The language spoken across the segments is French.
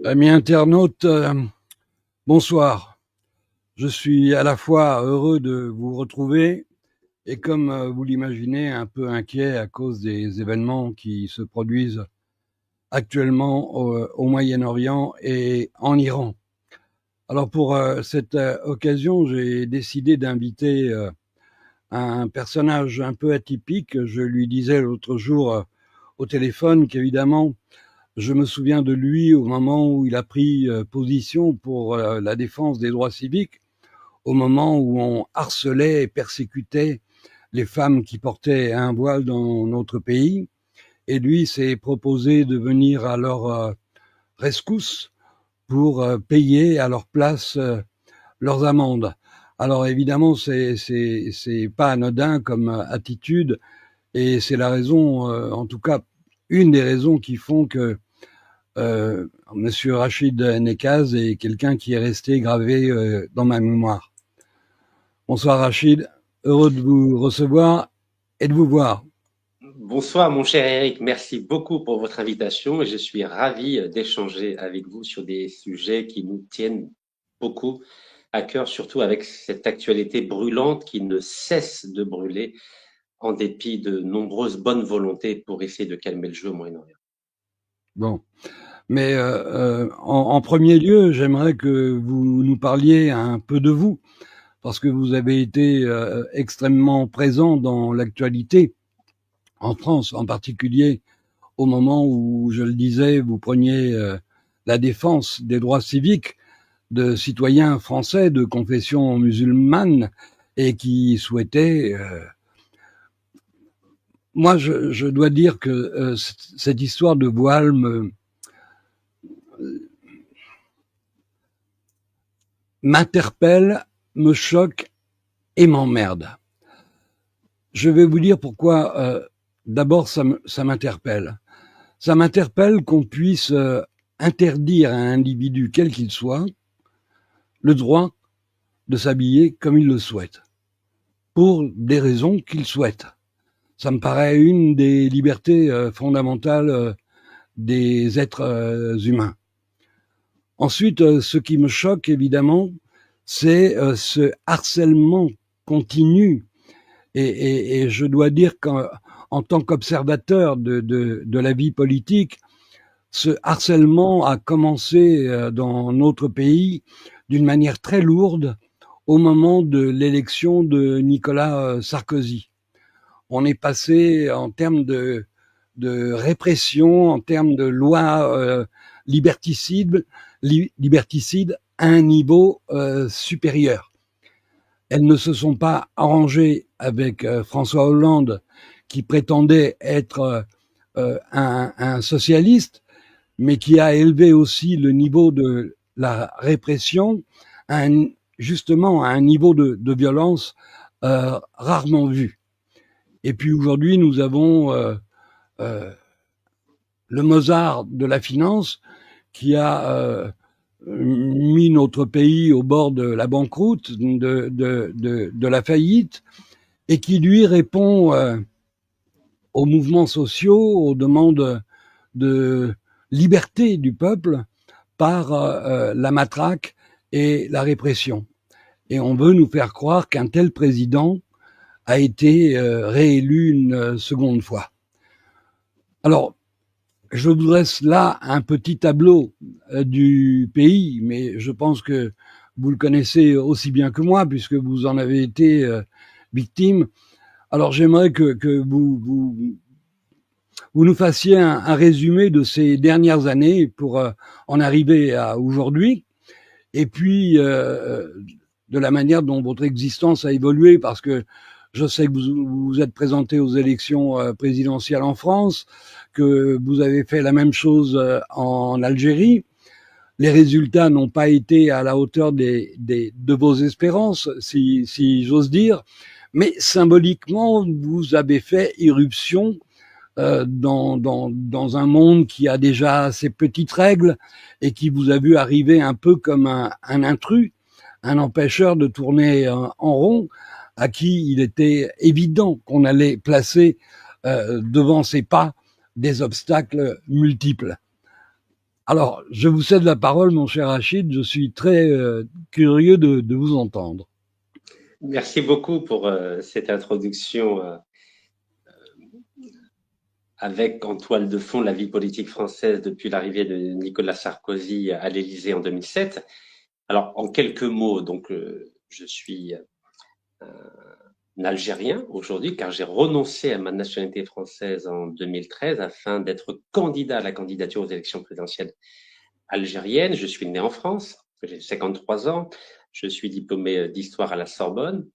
Amis internautes, bonsoir. Je suis à la fois heureux de vous retrouver et, comme vous l'imaginez, un peu inquiet à cause des événements qui se produisent actuellement au Moyen-Orient et en Iran. Alors pour cette occasion, j'ai décidé d'inviter un personnage un peu atypique. Je lui disais l'autre jour au téléphone qu'évidemment, je me souviens de lui au moment où il a pris position pour la défense des droits civiques, au moment où on harcelait et persécutait les femmes qui portaient un voile dans notre pays. Et lui s'est proposé de venir à leur rescousse pour payer à leur place leurs amendes. Alors évidemment, c'est pas anodin comme attitude, et c'est la raison, en tout cas, une des raisons qui font que Monsieur Rachid Nekaz est quelqu'un qui est resté gravé dans ma mémoire. Bonsoir Rachid, heureux de vous recevoir et de vous voir. Bonsoir mon cher Eric, merci beaucoup pour votre invitation et je suis ravi d'échanger avec vous sur des sujets qui nous tiennent beaucoup à cœur, surtout avec cette actualité brûlante qui ne cesse de brûler en dépit de nombreuses bonnes volontés pour essayer de calmer le jeu au Moyen-Orient. Bon, mais en premier lieu, j'aimerais que vous nous parliez un peu de vous, parce que vous avez été extrêmement présent dans l'actualité, en France en particulier, au moment où, je le disais, vous preniez la défense des droits civiques de citoyens français de confession musulmane et qui souhaitaient... Moi, je dois dire que cette histoire de voile m'interpelle, me choque et m'emmerde. Je vais vous dire pourquoi. D'abord, ça m'interpelle. Ça m'interpelle qu'on puisse interdire à un individu, quel qu'il soit, le droit de s'habiller comme il le souhaite, pour des raisons qu'il souhaite. Ça me paraît une des libertés fondamentales des êtres humains. Ensuite, ce qui me choque, évidemment, c'est ce harcèlement continu. Et je dois dire qu'en tant qu'observateur de la vie politique, ce harcèlement a commencé dans notre pays d'une manière très lourde au moment de l'élection de Nicolas Sarkozy. On est passé en termes de répression, en termes de lois liberticides, à un niveau supérieur. Elles ne se sont pas arrangées avec François Hollande, qui prétendait être un socialiste, mais qui a élevé aussi le niveau de la répression justement à un niveau de violence rarement vu. Et puis aujourd'hui, nous avons le Mozart de la finance qui a mis notre pays au bord de la banqueroute, de la faillite, et qui lui répond aux mouvements sociaux, aux demandes de liberté du peuple par la matraque et la répression. Et on veut nous faire croire qu'un tel président a été réélu une seconde fois. Alors, je vous dresse là un petit tableau du pays, mais je pense que vous le connaissez aussi bien que moi, puisque vous en avez été victime. Alors j'aimerais que vous nous fassiez un résumé de ces dernières années pour en arriver à aujourd'hui, et puis de la manière dont votre existence a évolué, parce que je sais que vous vous êtes présenté aux élections présidentielles en France, que vous avez fait la même chose en Algérie. Les résultats n'ont pas été à la hauteur de vos espérances, si j'ose dire, mais symboliquement, vous avez fait irruption dans un monde qui a déjà ses petites règles et qui vous a vu arriver un peu comme un intrus, un empêcheur de tourner en rond, à qui il était évident qu'on allait placer devant ses pas des obstacles multiples. Alors, je vous cède la parole, mon cher Rachid. Je suis très curieux de vous entendre. Merci beaucoup pour cette introduction avec en toile de fond la vie politique française depuis l'arrivée de Nicolas Sarkozy à l'Élysée en 2007. Alors, en quelques mots, donc, je suis un Algérien aujourd'hui car j'ai renoncé à ma nationalité française en 2013 afin d'être candidat à la candidature aux élections présidentielles algériennes. Je suis né en France, j'ai 53 ans, je suis diplômé d'histoire à la Sorbonne.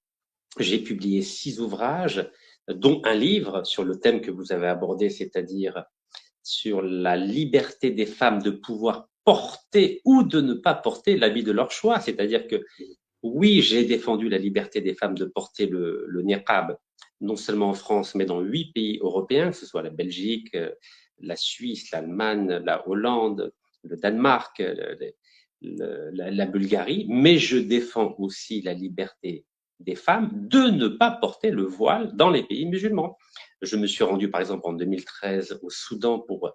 J'ai publié 6 ouvrages, dont un livre sur le thème que vous avez abordé, c'est-à-dire sur la liberté des femmes de pouvoir porter ou de ne pas porter l'habit de leur choix. C'est-à-dire que oui, j'ai défendu la liberté des femmes de porter le niqab, non seulement en France, mais dans 8 pays européens, que ce soit la Belgique, la Suisse, l'Allemagne, la Hollande, le Danemark, la Bulgarie, mais je défends aussi la liberté des femmes de ne pas porter le voile dans les pays musulmans. Je me suis rendu, par exemple, en 2013 au Soudan pour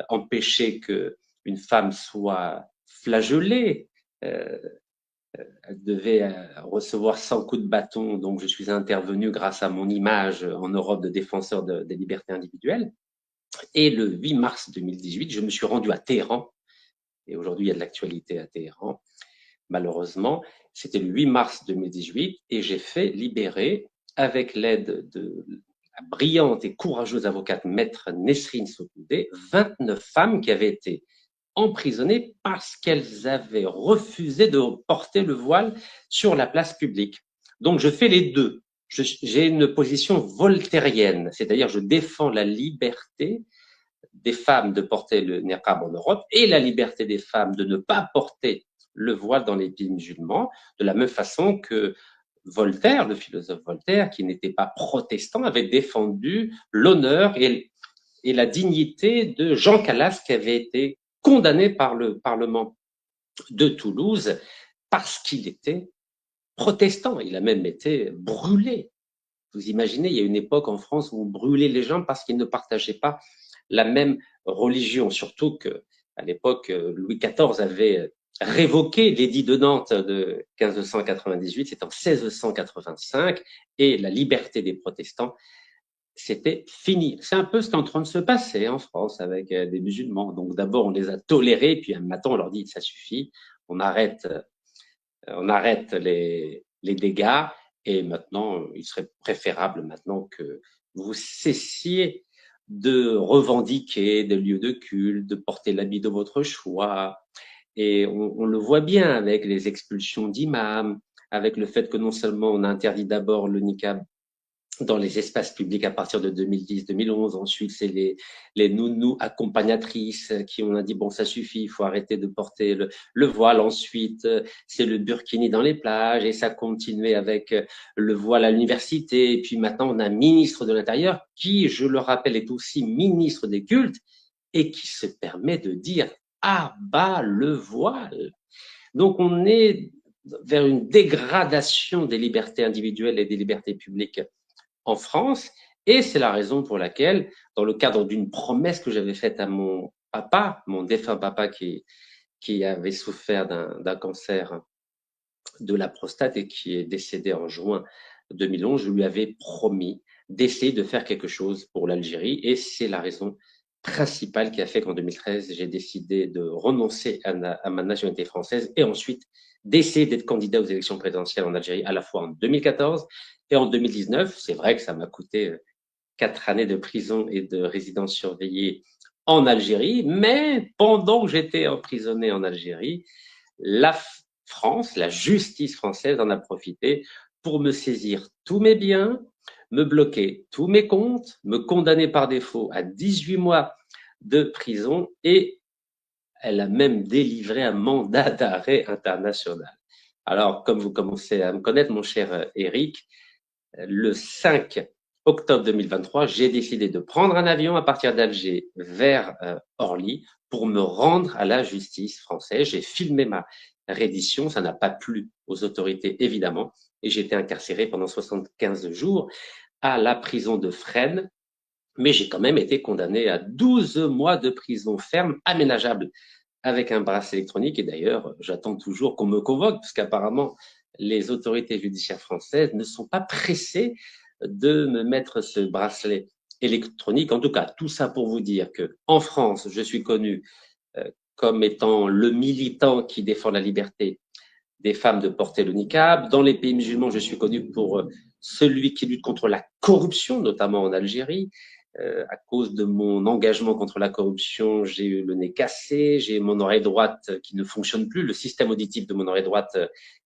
empêcher qu'une femme soit flagellée. Elle devait recevoir 100 coups de bâton, donc je suis intervenu grâce à mon image en Europe de défenseur des libertés individuelles. Et le 8 mars 2018, je me suis rendu à Téhéran, et aujourd'hui il y a de l'actualité à Téhéran, malheureusement. C'était le 8 mars 2018, et j'ai fait libérer, avec l'aide de la brillante et courageuse avocate maître Nesrine Sotoudeh, 29 femmes qui avaient été emprisonnées parce qu'elles avaient refusé de porter le voile sur la place publique. Donc je fais les deux. J'ai une position voltairienne, c'est-à-dire je défends la liberté des femmes de porter le niqab en Europe et la liberté des femmes de ne pas porter le voile dans les pays musulmans, de la même façon que Voltaire, le philosophe Voltaire, qui n'était pas protestant, avait défendu l'honneur et la dignité de Jean Calas, qui avait été condamné par le Parlement de Toulouse parce qu'il était protestant. Il a même été brûlé. Vous imaginez, il y a une époque en France où on brûlait les gens parce qu'ils ne partageaient pas la même religion, surtout que à l'époque, Louis XIV avait révoqué l'édit de Nantes de 1598, c'est en 1685, et la liberté des protestants, c'était fini. C'est un peu ce qui est en train de se passer en France avec des musulmans. Donc d'abord, on les a tolérés, puis un matin, on leur dit, ça suffit, on arrête les dégâts, et maintenant, il serait préférable maintenant que vous cessiez de revendiquer des lieux de culte, de porter l'habit de votre choix. Et on le voit bien avec les expulsions d'imams, avec le fait que non seulement on a interdit d'abord le niqab dans les espaces publics à partir de 2010-2011. Ensuite, c'est les nounous accompagnatrices qui ont dit, bon, ça suffit, il faut arrêter de porter le voile. Ensuite, c'est le burkini dans les plages et ça continuait avec le voile à l'université. Et puis maintenant, on a un ministre de l'Intérieur qui, je le rappelle, est aussi ministre des cultes et qui se permet de dire, ah bah, le voile. Donc, on est vers une dégradation des libertés individuelles et des libertés publiques en France. Et c'est la raison pour laquelle, dans le cadre d'une promesse que j'avais faite à mon papa, mon défunt papa qui avait souffert d'un cancer de la prostate et qui est décédé en juin 2011, je lui avais promis d'essayer de faire quelque chose pour l'Algérie. Et c'est la raison principale qui a fait qu'en 2013, j'ai décidé de renoncer à ma nationalité française et ensuite d'essayer d'être candidat aux élections présidentielles en Algérie, à la fois en 2014 et en 2019. C'est vrai que ça m'a coûté 4 années de prison et de résidence surveillée en Algérie, mais pendant que j'étais emprisonné en Algérie, la France, la justice française en a profité pour me saisir tous mes biens, me bloquer tous mes comptes, me condamner par défaut à 18 mois de prison et elle a même délivré un mandat d'arrêt international. Alors, comme vous commencez à me connaître, mon cher Eric, le 5 octobre 2023, j'ai décidé de prendre un avion à partir d'Alger vers Orly pour me rendre à la justice française. J'ai filmé ma reddition, ça n'a pas plu aux autorités évidemment, et j'ai été incarcéré pendant 75 jours à la prison de Fresnes, mais j'ai quand même été condamné à 12 mois de prison ferme aménageable avec un bracelet électronique. Et d'ailleurs, j'attends toujours qu'on me convoque, parce qu'apparemment, les autorités judiciaires françaises ne sont pas pressées de me mettre ce bracelet électronique. En tout cas, tout ça pour vous dire que en France, je suis connu comme étant le militant qui défend la liberté des femmes de porter le niqab. Dans les pays musulmans, je suis connu pour celui qui lutte contre la corruption, notamment en Algérie. À cause de mon engagement contre la corruption, j'ai eu le nez cassé, j'ai mon oreille droite qui ne fonctionne plus. Le système auditif de mon oreille droite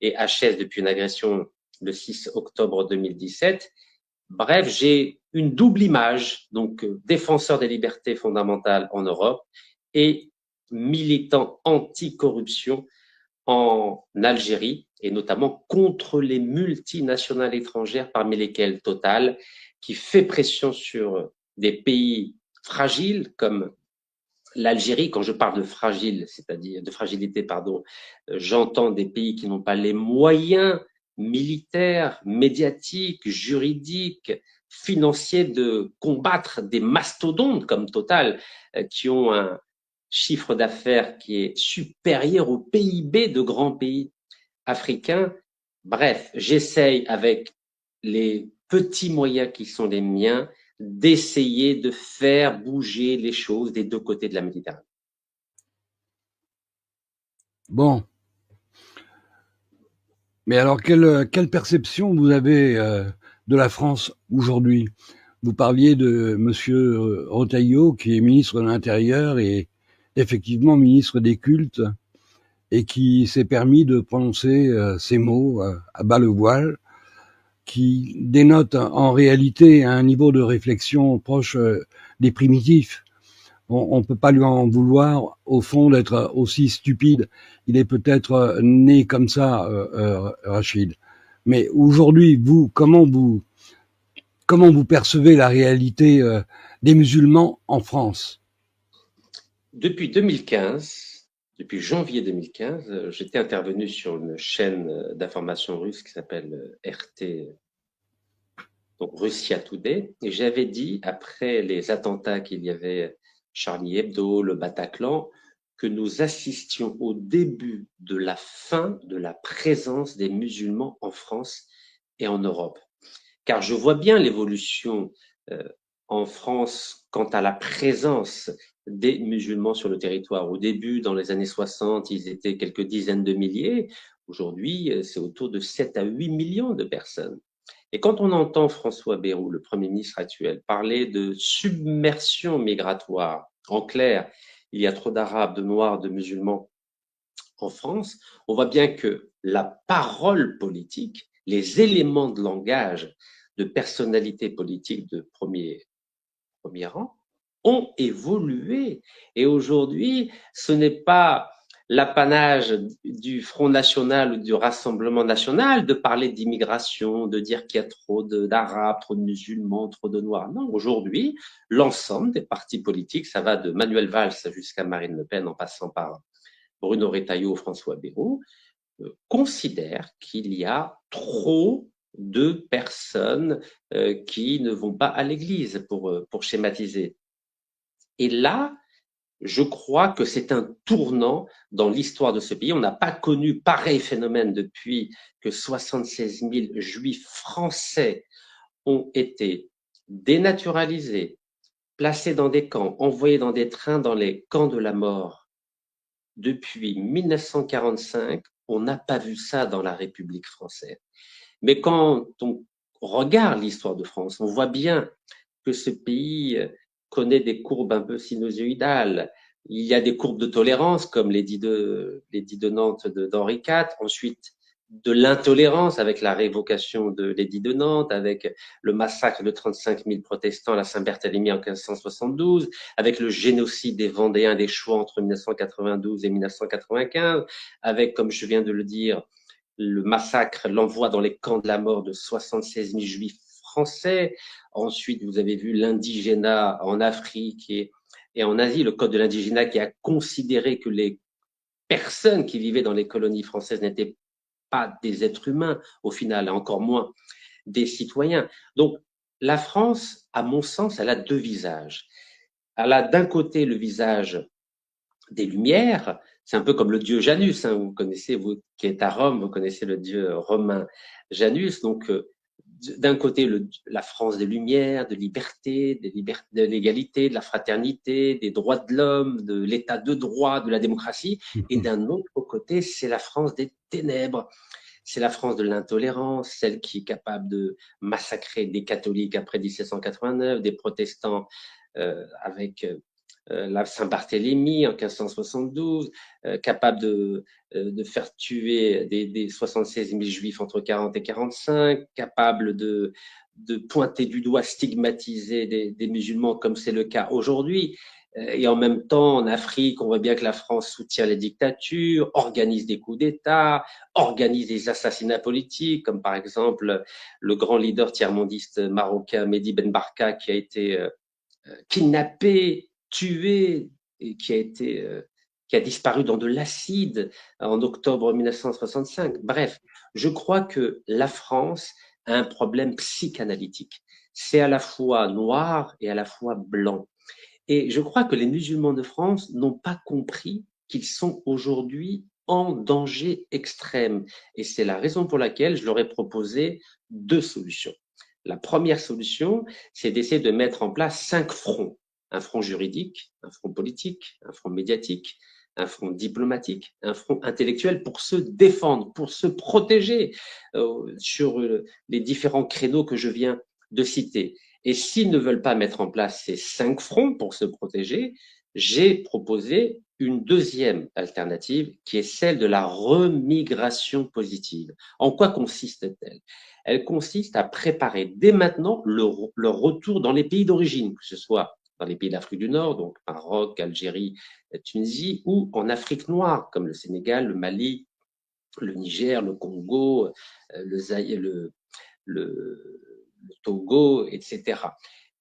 est HS depuis une agression le 6 octobre 2017. Bref, j'ai une double image, donc défenseur des libertés fondamentales en Europe et militant anti-corruption en Algérie, et notamment contre les multinationales étrangères, parmi lesquelles Total, qui fait pression sur des pays fragiles comme l'Algérie. Quand je parle de fragile, c'est-à-dire de fragilité, pardon, j'entends des pays qui n'ont pas les moyens militaires, médiatiques, juridiques, financiers de combattre des mastodontes comme Total, qui ont un chiffre d'affaires qui est supérieur au PIB de grands pays africains. Bref, j'essaye avec les petits moyens qui sont les miens d'essayer de faire bouger les choses des deux côtés de la Méditerranée. Bon, mais alors quelle perception vous avez de la France aujourd'hui? Vous parliez de Monsieur Retailleau, qui est ministre de l'Intérieur et effectivement ministre des Cultes, et qui s'est permis de prononcer ces mots à bas le voile, qui dénotent en réalité un niveau de réflexion proche des primitifs. On ne peut pas lui en vouloir, au fond, d'être aussi stupide. Il est peut-être né comme ça, Rachid. Mais aujourd'hui, vous, comment vous percevez la réalité des musulmans en France? Depuis 2015, depuis janvier 2015, j'étais intervenu sur une chaîne d'information russe qui s'appelle RT, donc Russia Today, et j'avais dit, après les attentats qu'il y avait, Charlie Hebdo, le Bataclan, que nous assistions au début de la fin de la présence des musulmans en France et en Europe. Car je vois bien l'évolution en France quant à la présence des musulmans sur le territoire. Au début, dans les années 60, ils étaient quelques dizaines de milliers. Aujourd'hui, c'est autour de 7 à 8 millions de personnes. Et quand on entend François Bayrou, le Premier ministre actuel, parler de submersion migratoire, en clair, il y a trop d'Arabes, de Noirs, de musulmans en France, on voit bien que la parole politique, les éléments de langage de personnalités politiques de premier rang ont évolué. Et aujourd'hui, ce n'est pas l'apanage du Front National ou du Rassemblement National de parler d'immigration, de dire qu'il y a trop d'Arabes, trop de musulmans, trop de Noirs. Non, aujourd'hui, l'ensemble des partis politiques, ça va de Manuel Valls jusqu'à Marine Le Pen en passant par Bruno Retailleau, François Bayrou, considèrent qu'il y a trop de personnes qui ne vont pas à l'église, pour schématiser. Et là, je crois que c'est un tournant dans l'histoire de ce pays. On n'a pas connu pareil phénomène depuis que 76 000 juifs français ont été dénaturalisés, placés dans des camps, envoyés dans des trains dans les camps de la mort. Depuis 1945, on n'a pas vu ça dans la République française. Mais quand on regarde l'histoire de France, on voit bien que ce pays connaît des courbes un peu sinusoïdales. Il y a des courbes de tolérance, comme l'édit de Nantes d'Henri IV. Ensuite, de l'intolérance avec la révocation de l'édit de Nantes, avec le massacre de 35 000 protestants à la Saint-Barthélemy en 1572, avec le génocide des Vendéens des Chouans entre 1992 et 1995, avec, comme je viens de le dire, le massacre, l'envoi dans les camps de la mort de 76 000 juifs français. Ensuite, vous avez vu l'indigénat en Afrique et en Asie, le code de l'indigénat qui a considéré que les personnes qui vivaient dans les colonies françaises n'étaient pas des êtres humains, au final, et encore moins des citoyens. Donc, la France, à mon sens, elle a deux visages. Elle a d'un côté le visage des Lumières. C'est un peu comme le dieu Janus, hein, vous connaissez, vous qui êtes à Rome, vous connaissez le dieu romain Janus. Donc, d'un côté, la France des Lumières, de liberté, de l'égalité, de la fraternité, des droits de l'homme, de l'état de droit, de la démocratie. Et d'un autre côté, c'est la France des ténèbres. C'est la France de l'intolérance, celle qui est capable de massacrer des catholiques après 1789, des protestants avec la Saint-Barthélemy en 1572, capable de faire tuer des 76 000 juifs entre 40 et 45, capable de pointer du doigt, stigmatiser des musulmans comme c'est le cas aujourd'hui. Et en même temps, en Afrique, on voit bien que la France soutient les dictatures, organise des coups d'État, organise des assassinats politiques, comme par exemple le grand leader tiers-mondiste marocain Mehdi Ben Barka qui a été kidnappé, tué et qui a disparu dans de l'acide en octobre 1965. Bref, je crois que la France a un problème psychanalytique. C'est à la fois noir et à la fois blanc. Et je crois que les musulmans de France n'ont pas compris qu'ils sont aujourd'hui en danger extrême. Et c'est la raison pour laquelle je leur ai proposé 2 solutions. La première solution, c'est d'essayer de mettre en place 5 fronts. Un front juridique, un front politique, un front médiatique, un front diplomatique, un front intellectuel pour se défendre, pour se protéger sur les différents créneaux que je viens de citer. Et s'ils ne veulent pas mettre en place ces 5 fronts pour se protéger, j'ai proposé une deuxième alternative qui est celle de la remigration positive. En quoi consiste-t-elle? Elle consiste à préparer dès maintenant leur retour dans les pays d'origine, que ce soit dans les pays d'Afrique du Nord, donc Maroc, Algérie, Tunisie, ou en Afrique noire, comme le Sénégal, le Mali, le Niger, le Congo, le Togo, etc.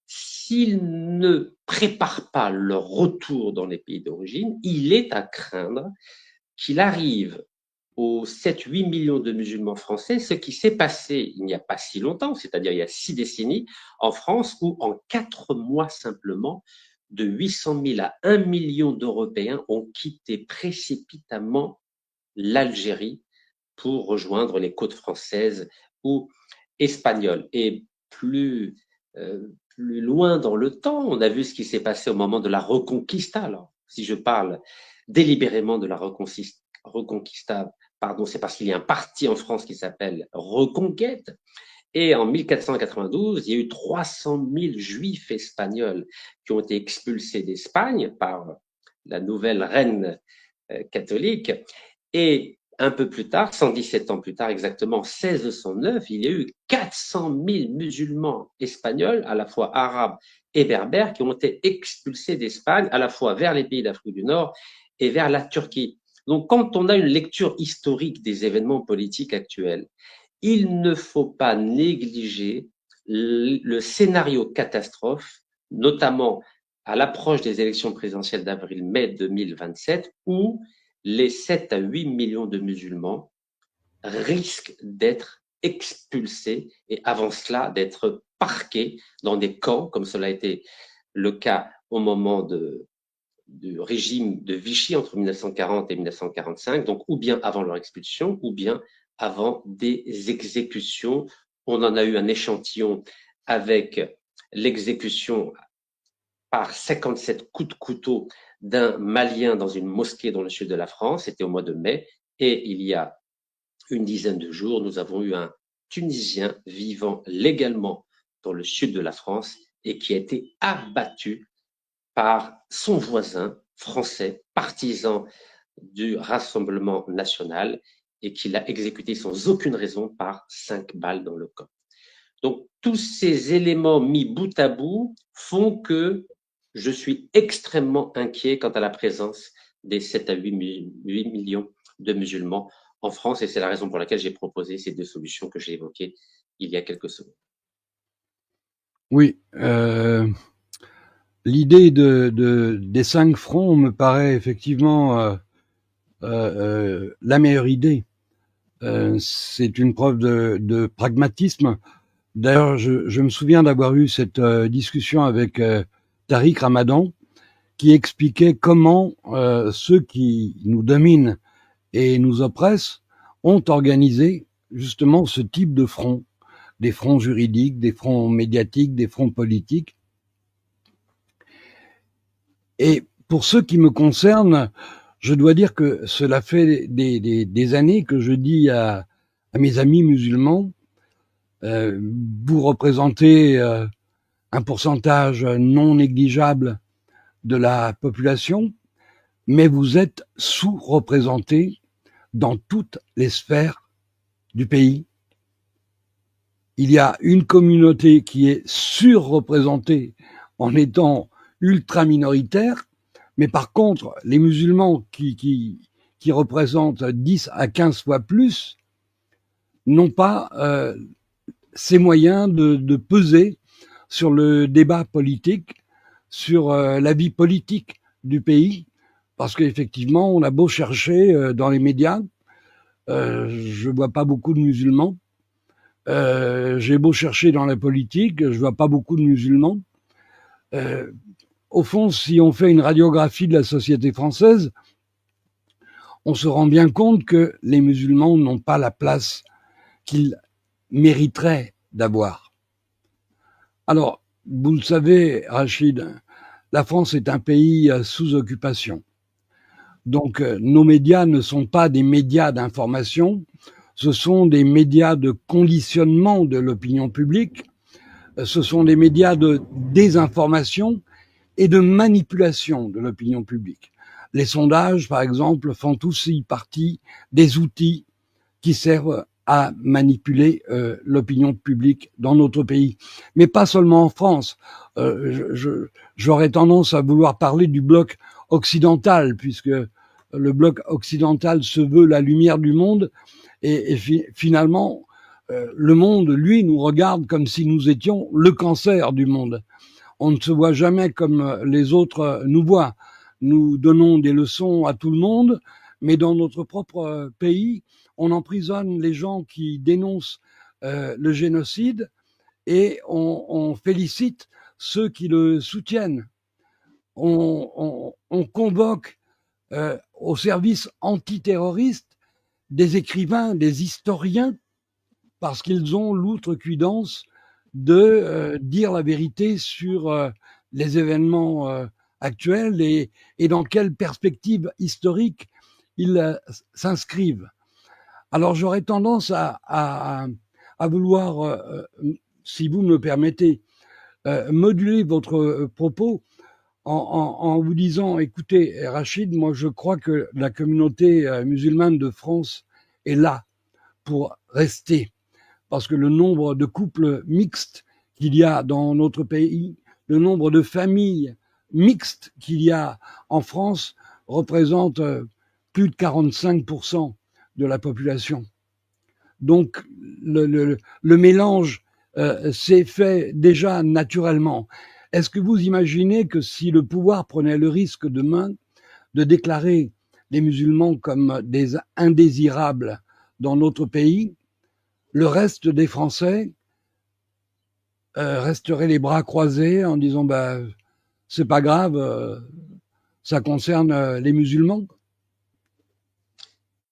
S'ils ne préparent pas leur retour dans les pays d'origine, il est à craindre qu'il arrive aux 7-8 millions de musulmans français ce qui s'est passé il n'y a pas si longtemps, c'est-à-dire il y a 6 décennies, en France, où en 4 mois simplement, de 800 000 à 1 million d'Européens ont quitté précipitamment l'Algérie pour rejoindre les côtes françaises ou espagnoles. Et plus loin dans le temps, on a vu ce qui s'est passé au moment de la Reconquista. Alors, si je parle délibérément de la Reconquista, pardon, c'est parce qu'il y a un parti en France qui s'appelle Reconquête. Et en 1492, il y a eu 300 000 juifs espagnols qui ont été expulsés d'Espagne par la nouvelle reine catholique. Et un peu plus tard, 117 ans plus tard, exactement 1609, il y a eu 400 000 musulmans espagnols, à la fois arabes et berbères, qui ont été expulsés d'Espagne, à la fois vers les pays d'Afrique du Nord et vers la Turquie. Donc, quand on a une lecture historique des événements politiques actuels, il ne faut pas négliger le scénario catastrophe, notamment à l'approche des élections présidentielles d'avril-mai 2027, où les 7 à 8 millions de musulmans risquent d'être expulsés et avant cela d'être parqués dans des camps, comme cela a été le cas au moment du régime de Vichy entre 1940 et 1945, donc ou bien avant leur expulsion, ou bien avant des exécutions. On en a eu un échantillon avec l'exécution par 57 coups de couteau d'un Malien dans une mosquée dans le sud de la France. C'était au mois de mai. Et il y a une dizaine de jours, nous avons eu un Tunisien vivant légalement dans le sud de la France et qui a été abattu par son voisin français, partisan du Rassemblement national, et qui l'a exécuté sans aucune raison par 5 balles dans le corps. Donc, tous ces éléments mis bout à bout font que je suis extrêmement inquiet quant à la présence des 7 à 8 millions de musulmans en France, et c'est la raison pour laquelle j'ai proposé ces 2 solutions que j'ai évoquées il y a quelques secondes. Oui, l'idée des 5 fronts me paraît effectivement la meilleure idée. C'est une preuve de pragmatisme. D'ailleurs, je me souviens d'avoir eu cette discussion avec Tariq Ramadan, qui expliquait comment ceux qui nous dominent et nous oppressent ont organisé justement ce type de front, des fronts juridiques, des fronts médiatiques, des fronts politiques. Et pour ce qui me concerne, je dois dire que cela fait des années que je dis à mes amis musulmans, vous représentez un pourcentage non négligeable de la population, mais vous êtes sous-représentés dans toutes les sphères du pays. Il y a une communauté qui est surreprésentée en étant ultra minoritaire, mais par contre, les musulmans qui représentent 10 à 15 fois plus n'ont pas ces moyens de peser sur le débat politique, sur la vie politique du pays, parce qu'effectivement, on a beau chercher dans les médias, je vois pas beaucoup de musulmans. J'ai beau chercher dans la politique, je vois pas beaucoup de musulmans. Au fond, si on fait une radiographie de la société française, on se rend bien compte que les musulmans n'ont pas la place qu'ils mériteraient d'avoir. Alors, vous le savez, Rachid, la France est un pays sous occupation. Donc, nos médias ne sont pas des médias d'information, ce sont des médias de conditionnement de l'opinion publique, ce sont des médias de désinformation et de manipulation de l'opinion publique. Les sondages, par exemple, font aussi partie des outils qui servent à manipuler l'opinion publique dans notre pays. Mais pas seulement en France. J'aurais tendance à vouloir parler du bloc occidental, puisque le bloc occidental se veut la lumière du monde, et finalement, le monde, lui, nous regarde comme si nous étions le cancer du monde. On ne se voit jamais comme les autres nous voient. Nous donnons des leçons à tout le monde, mais dans notre propre pays, on emprisonne les gens qui dénoncent le génocide et on félicite ceux qui le soutiennent. On convoque au service antiterroriste des écrivains, des historiens, parce qu'ils ont l'outrecuidance de dire la vérité sur les événements actuels et dans quelle perspective historique ils s'inscrivent. Alors j'aurais tendance à vouloir, si vous me permettez, moduler votre propos en vous disant, écoutez, Rachid, moi je crois que la communauté musulmane de France est là pour rester, parce que le nombre de couples mixtes qu'il y a dans notre pays, le nombre de familles mixtes qu'il y a en France représente plus de 45% de la population. Donc le mélange s'est fait déjà naturellement. Est-ce que vous imaginez que si le pouvoir prenait le risque demain de déclarer les musulmans comme des indésirables dans notre pays, le reste des Français resteraient les bras croisés en disant bah, c'est pas grave, ça concerne les musulmans?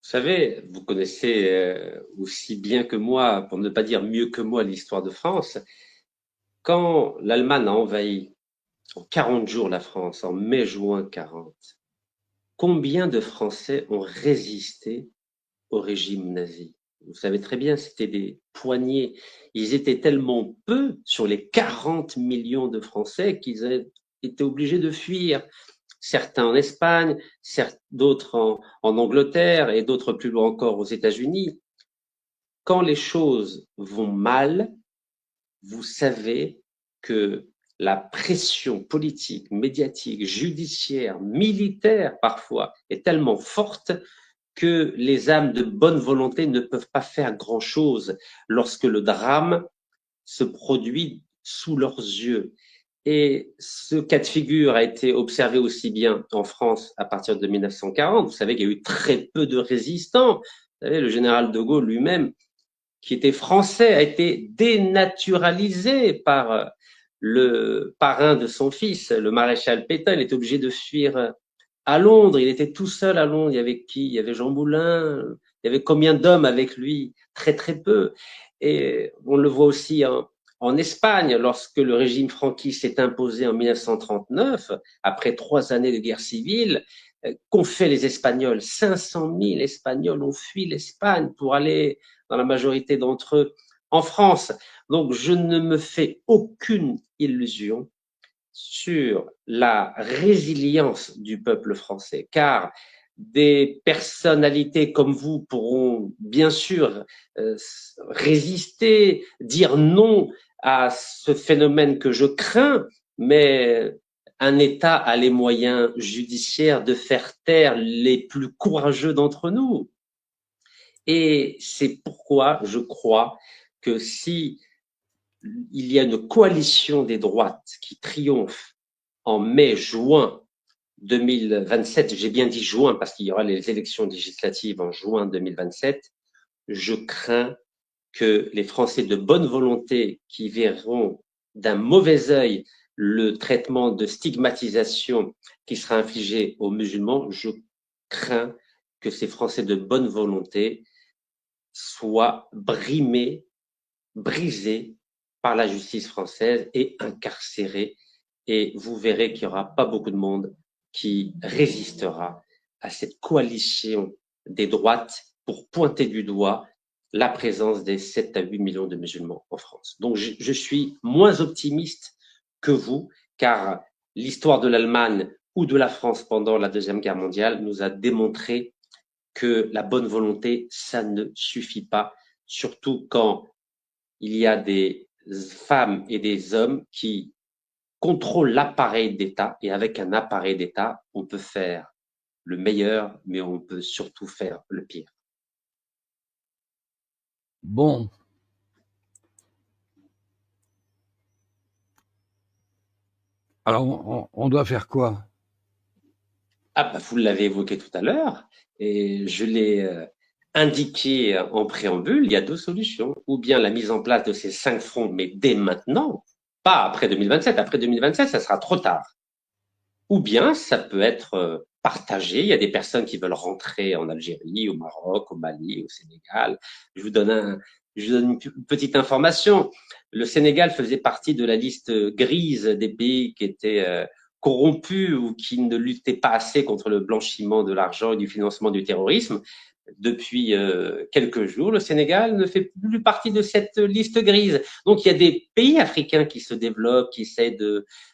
Vous savez, vous connaissez aussi bien que moi, pour ne pas dire mieux que moi, l'histoire de France. Quand l'Allemagne a envahi en 40 jours la France, en mai-juin 40, combien de Français ont résisté au régime nazi? Vous savez très bien, c'était des poignées. Ils étaient tellement peu sur les 40 millions de Français qu'ils étaient obligés de fuir. Certains en Espagne, d'autres en Angleterre et d'autres plus loin encore aux États-Unis. Quand les choses vont mal, vous savez que la pression politique, médiatique, judiciaire, militaire parfois est tellement forte que les âmes de bonne volonté ne peuvent pas faire grand-chose lorsque le drame se produit sous leurs yeux. Et ce cas de figure a été observé aussi bien en France à partir de 1940. Vous savez qu'il y a eu très peu de résistants. Vous savez, le général de Gaulle lui-même, qui était français, a été dénaturalisé par le parrain de son fils, le maréchal Pétain, il était obligé de fuir à Londres. Il était tout seul à Londres. Il y avait qui? Il y avait Jean Moulin. Il y avait combien d'hommes avec lui? Très, très peu. Et on le voit aussi en Espagne, lorsque le régime franquiste s'est imposé en 1939, après 3 années de guerre civile. Qu'ont fait les Espagnols? 500 000 Espagnols ont fui l'Espagne pour aller, dans la majorité d'entre eux, en France. Donc, je ne me fais aucune illusion sur la résilience du peuple français, car des personnalités comme vous pourront bien sûr résister, dire non à ce phénomène que je crains, mais un État a les moyens judiciaires de faire taire les plus courageux d'entre nous. Et c'est pourquoi je crois que si il y a une coalition des droites qui triomphe en mai-juin 2027, j'ai bien dit juin parce qu'il y aura les élections législatives en juin 2027, je crains que les Français de bonne volonté qui verront d'un mauvais œil le traitement de stigmatisation qui sera infligé aux musulmans, je crains que ces Français de bonne volonté soient brimés, brisés par la justice française et incarcérés. Et vous verrez qu'il n'y aura pas beaucoup de monde qui résistera à cette coalition des droites pour pointer du doigt la présence des 7 à 8 millions de musulmans en France. Donc je suis moins optimiste que vous, car l'histoire de l'Allemagne ou de la France pendant la Deuxième Guerre mondiale nous a démontré que la bonne volonté, ça ne suffit pas, surtout quand il y a des femmes et des hommes qui contrôlent l'appareil d'État, et avec un appareil d'État, on peut faire le meilleur, mais on peut surtout faire le pire. Bon. Alors, on doit faire quoi? Ah bah, vous l'avez évoqué tout à l'heure, et je l'ai indiqué en préambule, il y a 2 solutions. Ou bien la mise en place de ces 5 fronts, mais dès maintenant, pas après 2027. Après 2027, ça sera trop tard. Ou bien ça peut être partagé. Il y a des personnes qui veulent rentrer en Algérie, au Maroc, au Mali, au Sénégal. Je vous donne une petite information. Le Sénégal faisait partie de la liste grise des pays qui étaient corrompus ou qui ne luttaient pas assez contre le blanchiment de l'argent et du financement du terrorisme. Depuis quelques jours, le Sénégal ne fait plus partie de cette liste grise. Donc, il y a des pays africains qui se développent, qui essaient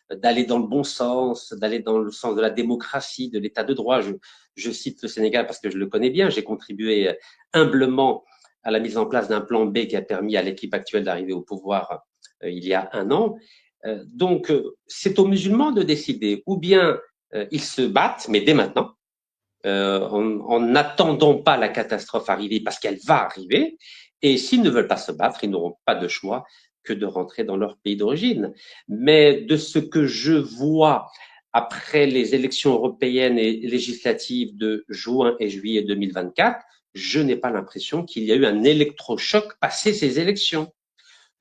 d'aller dans le bon sens, d'aller dans le sens de la démocratie, de l'état de droit. Je cite le Sénégal parce que je le connais bien. J'ai contribué humblement à la mise en place d'un plan B qui a permis à l'équipe actuelle d'arriver au pouvoir il y a 1 an. Donc, c'est aux musulmans de décider. Ou bien ils se battent, mais dès maintenant, en n'attendant pas la catastrophe arriver, parce qu'elle va arriver. Et s'ils ne veulent pas se battre, ils n'auront pas de choix que de rentrer dans leur pays d'origine. Mais de ce que je vois après les élections européennes et législatives de juin et juillet 2024, je n'ai pas l'impression qu'il y a eu un électrochoc passé ces élections.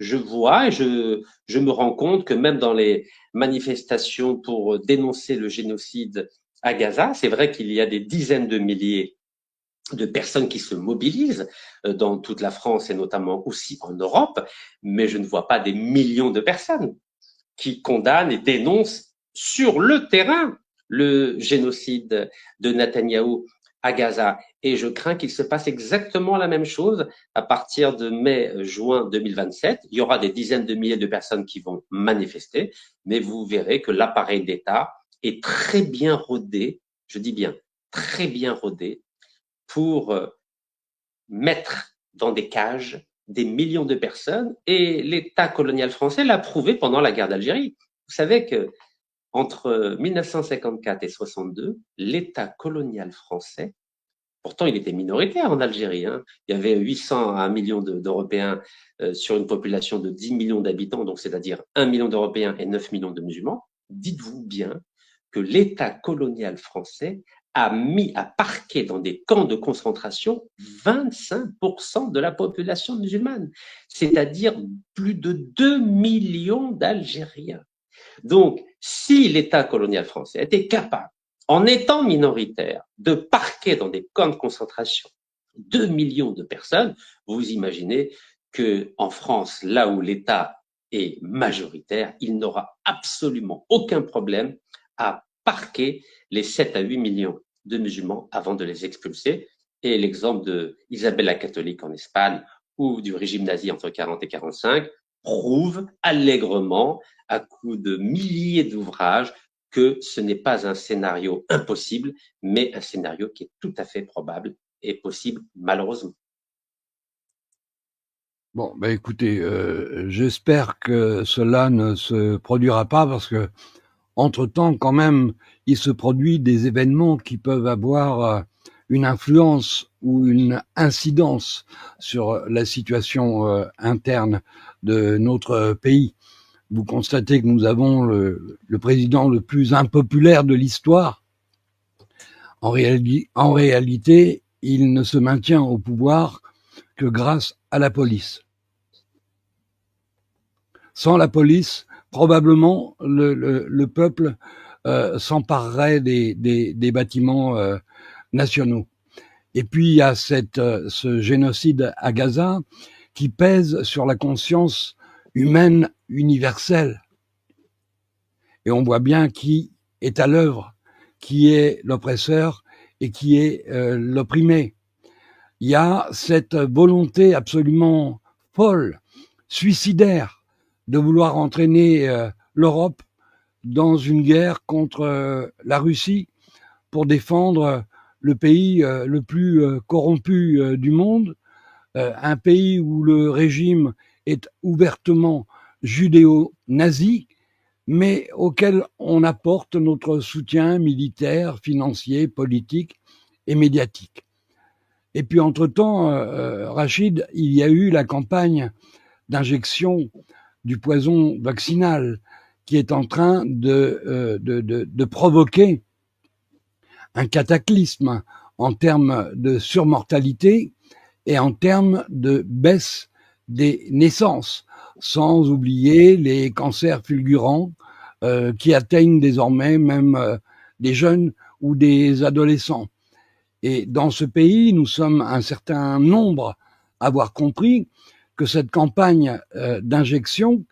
Je vois et je me rends compte que même dans les manifestations pour dénoncer le génocide à Gaza, c'est vrai qu'il y a des dizaines de milliers de personnes qui se mobilisent dans toute la France et notamment aussi en Europe, mais je ne vois pas des millions de personnes qui condamnent et dénoncent sur le terrain le génocide de Netanyahou à Gaza. Et je crains qu'il se passe exactement la même chose à partir de mai-juin 2027. Il y aura des dizaines de milliers de personnes qui vont manifester, mais vous verrez que l'appareil d'État est très bien rodé, je dis bien très bien rodé, pour mettre dans des cages des millions de personnes, et l'État colonial français l'a prouvé pendant la guerre d'Algérie. Vous savez que entre 1954 et 62, l'État colonial français, pourtant il était minoritaire en Algérie, hein, il y avait 800 à 1 million d'Européens sur une population de 10 millions d'habitants, donc c'est-à-dire 1 million d'Européens et 9 millions de musulmans. Dites-vous bien que l'État colonial français a parqué dans des camps de concentration 25% de la population musulmane, c'est-à-dire plus de 2 millions d'Algériens. Donc, si l'État colonial français était capable, en étant minoritaire, de parquer dans des camps de concentration 2 millions de personnes, vous imaginez qu'en France, là où l'État est majoritaire, il n'aura absolument aucun problème à parquer les 7 à 8 millions de musulmans avant de les expulser. Et l'exemple d'Isabelle la catholique en Espagne ou du régime nazi entre 40 et 45 prouve allègrement, à coups de milliers d'ouvrages, que ce n'est pas un scénario impossible, mais un scénario qui est tout à fait probable et possible, malheureusement. Bon, ben écoutez, j'espère que cela ne se produira pas parce que, entre-temps, quand même, il se produit des événements qui peuvent avoir une influence ou une incidence sur la situation interne de notre pays. Vous constatez que nous avons le président le plus impopulaire de l'histoire. En réalité, il ne se maintient au pouvoir que grâce à la police. Sans la police, probablement le peuple s'emparerait des bâtiments nationaux. Et puis il y a ce génocide à Gaza qui pèse sur la conscience humaine universelle. Et on voit bien qui est à l'œuvre, qui est l'oppresseur et qui est l'opprimé. Il y a cette volonté absolument folle, suicidaire, de vouloir entraîner l'Europe dans une guerre contre la Russie pour défendre le pays le plus corrompu du monde, un pays où le régime est ouvertement judéo-nazi, mais auquel on apporte notre soutien militaire, financier, politique et médiatique. Et puis entre-temps, Rachid, il y a eu la campagne d'injection du poison vaccinal qui est en train de provoquer un cataclysme en termes de surmortalité et en termes de baisse des naissances, sans oublier les cancers fulgurants qui atteignent désormais même des jeunes ou des adolescents. Et dans ce pays, nous sommes un certain nombre à avoir compris que cette campagne d'injection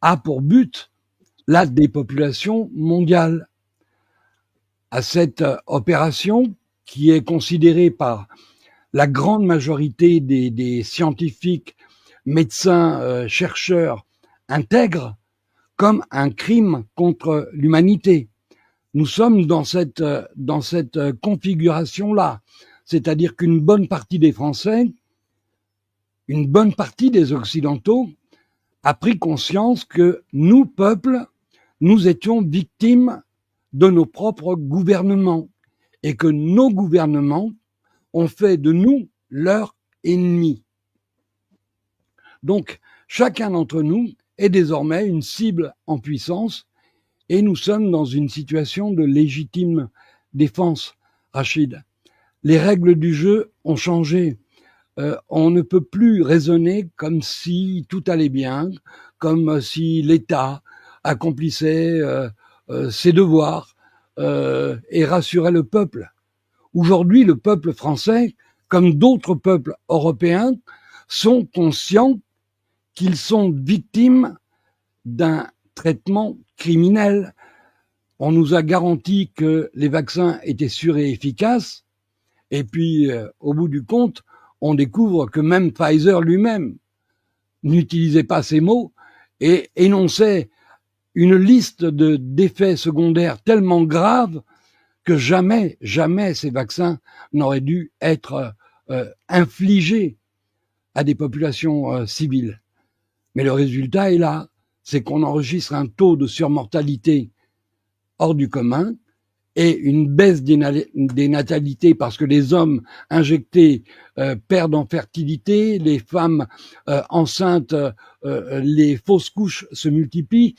a pour but la dépopulation mondiale. À cette opération, qui est considérée par la grande majorité des scientifiques, médecins, chercheurs intègres, comme un crime contre l'humanité. Nous sommes dans cette configuration-là. C'est-à-dire qu'une bonne partie des Français, une bonne partie des Occidentaux a pris conscience que nous, peuple, nous étions victimes de nos propres gouvernements et que nos gouvernements ont fait de nous leurs ennemis. Donc, chacun d'entre nous est désormais une cible en puissance et nous sommes dans une situation de légitime défense, Rachid. Les règles du jeu ont changé. On ne peut plus raisonner comme si tout allait bien, comme si l'État accomplissait ses devoirs et rassurait le peuple. Aujourd'hui, le peuple français, comme d'autres peuples européens, sont conscients qu'ils sont victimes d'un traitement criminel. On nous a garanti que les vaccins étaient sûrs et efficaces, et puis, au bout du compte, on découvre que même Pfizer lui-même n'utilisait pas ces mots et énonçait une liste d'effets secondaires tellement graves que jamais ces vaccins n'auraient dû être infligés à des populations civiles. Mais le résultat est là, c'est qu'on enregistre un taux de surmortalité hors du commun et une baisse des natalités parce que les hommes injectés perdent en fertilité, les femmes enceintes, les fausses couches se multiplient.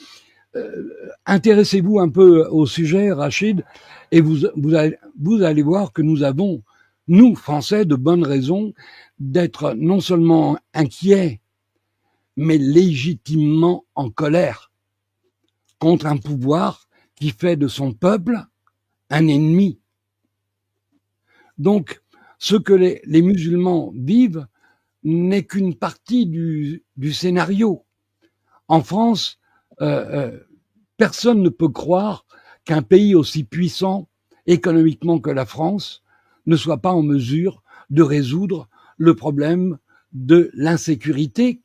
intéressez-vous un peu au sujet, Rachid, et vous allez voir que nous avons, nous, Français, de bonnes raisons d'être non seulement inquiets, mais légitimement en colère contre un pouvoir qui fait de son peuple un ennemi. Donc, ce que les musulmans vivent n'est qu'une partie du scénario. En France, personne ne peut croire qu'un pays aussi puissant économiquement que la France ne soit pas en mesure de résoudre le problème de l'insécurité.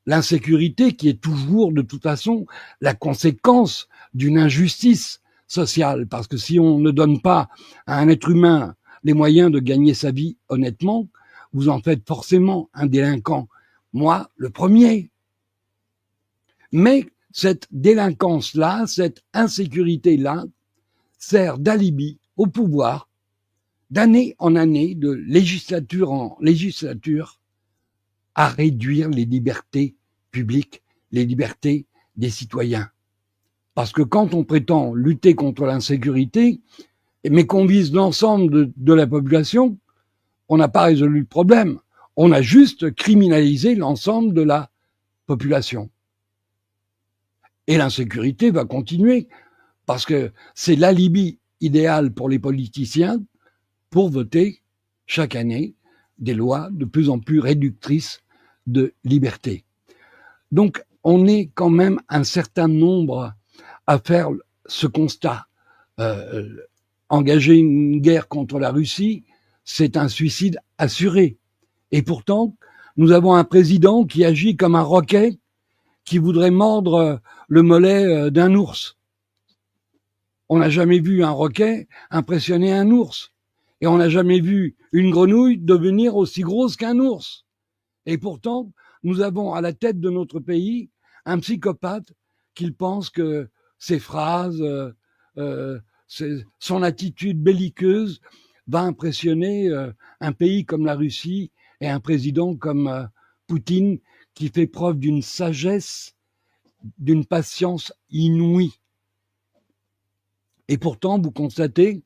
L'insécurité qui est toujours, de toute façon, la conséquence d'une injustice sociale. Parce que si on ne donne pas à un être humain les moyens de gagner sa vie honnêtement, vous en faites forcément un délinquant. Moi, le premier. Mais cette délinquance-là, cette insécurité-là, sert d'alibi au pouvoir, d'année en année, de législature en législature, à réduire les libertés publiques, les libertés des citoyens. Parce que quand on prétend lutter contre l'insécurité, mais qu'on vise l'ensemble de la population, on n'a pas résolu le problème. On a juste criminalisé l'ensemble de la population. Et l'insécurité va continuer, parce que c'est l'alibi idéal pour les politiciens pour voter chaque année des lois de plus en plus réductrices de liberté. Donc, on est quand même un certain nombre à faire ce constat. Engager une guerre contre la Russie, c'est un suicide assuré. Et pourtant, nous avons un président qui agit comme un roquet qui voudrait mordre le mollet d'un ours. On n'a jamais vu un roquet impressionner un ours. Et on n'a jamais vu une grenouille devenir aussi grosse qu'un ours. Et pourtant, nous avons à la tête de notre pays un psychopathe qui pense que ses phrases, son attitude belliqueuse va impressionner un pays comme la Russie et un président comme Poutine qui fait preuve d'une sagesse, d'une patience inouïe. Et pourtant, vous constatez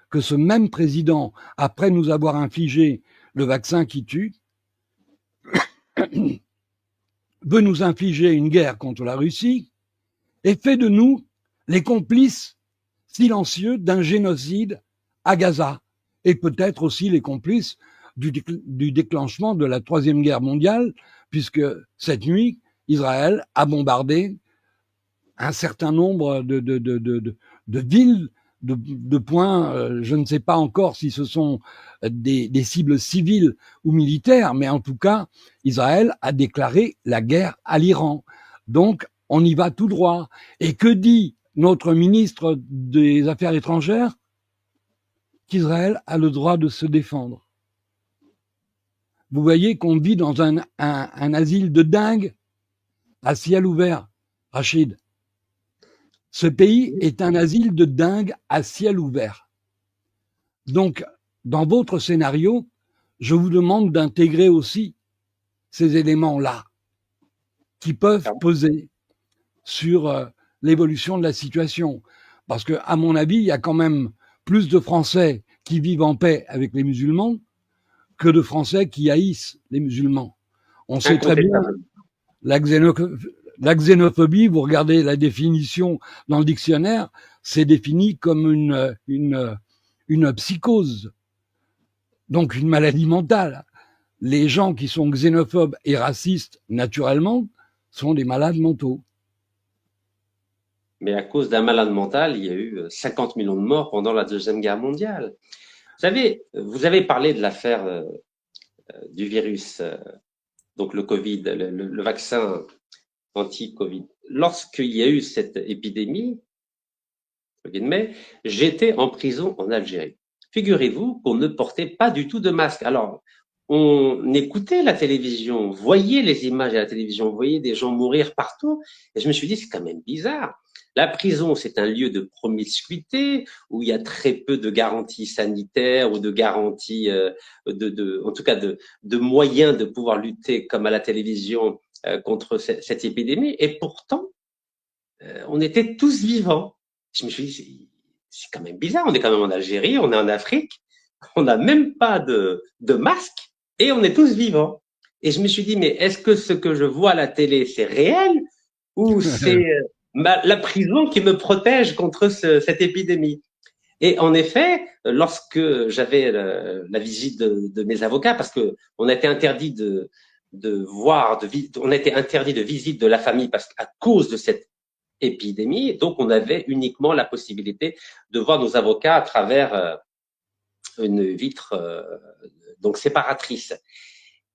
que ce même président, après nous avoir infligé le vaccin qui tue, veut nous infliger une guerre contre la Russie et fait de nous les complices silencieux d'un génocide à Gaza et peut-être aussi les complices du déclenchement de la Troisième Guerre mondiale, puisque cette nuit, Israël a bombardé un certain nombre de villes, de points, je ne sais pas encore si ce sont des cibles civiles ou militaires, mais en tout cas, Israël a déclaré la guerre à l'Iran. Donc, on y va tout droit. Et que dit notre ministre des Affaires étrangères? Qu'Israël a le droit de se défendre. Vous voyez qu'on vit dans un asile de dingue à ciel ouvert, Rachid. Ce pays est un asile de dingue à ciel ouvert. Donc, dans votre scénario, je vous demande d'intégrer aussi ces éléments-là qui peuvent peser sur l'évolution de la situation. Parce que, à mon avis, il y a quand même plus de Français qui vivent en paix avec les musulmans que de Français qui haïssent les musulmans. On sait très bien la xénophobie, vous regardez la définition dans le dictionnaire, c'est défini comme une psychose, donc une maladie mentale. Les gens qui sont xénophobes et racistes, naturellement, sont des malades mentaux. Mais à cause d'un malade mental, il y a eu 50 millions de morts pendant la Deuxième Guerre mondiale. Vous avez parlé de l'affaire du virus, donc le Covid, le vaccin anti-Covid. Lorsqu'il y a eu cette épidémie, j'étais en prison en Algérie. Figurez-vous qu'on ne portait pas du tout de masque. Alors, on écoutait la télévision, on voyait les images à la télévision, on voyait des gens mourir partout, et je me suis dit, c'est quand même bizarre. La prison, c'est un lieu de promiscuité où il y a très peu de garanties sanitaires ou de garanties, en tout cas de moyens de pouvoir lutter comme à la télévision contre cette épidémie. Et pourtant, on était tous vivants. Je me suis dit, c'est quand même bizarre, on est quand même en Algérie, on est en Afrique, on n'a même pas de masque et on est tous vivants. Et je me suis dit, mais est-ce que ce que je vois à la télé, c'est réel ou c'est la prison qui me protège contre cette épidémie? Et en effet, lorsque j'avais la visite de mes avocats, parce que on a été interdit de voir, on a été interdit de visite de la famille parce qu'à cause de cette épidémie, donc on avait uniquement la possibilité de voir nos avocats à travers une vitre donc séparatrice.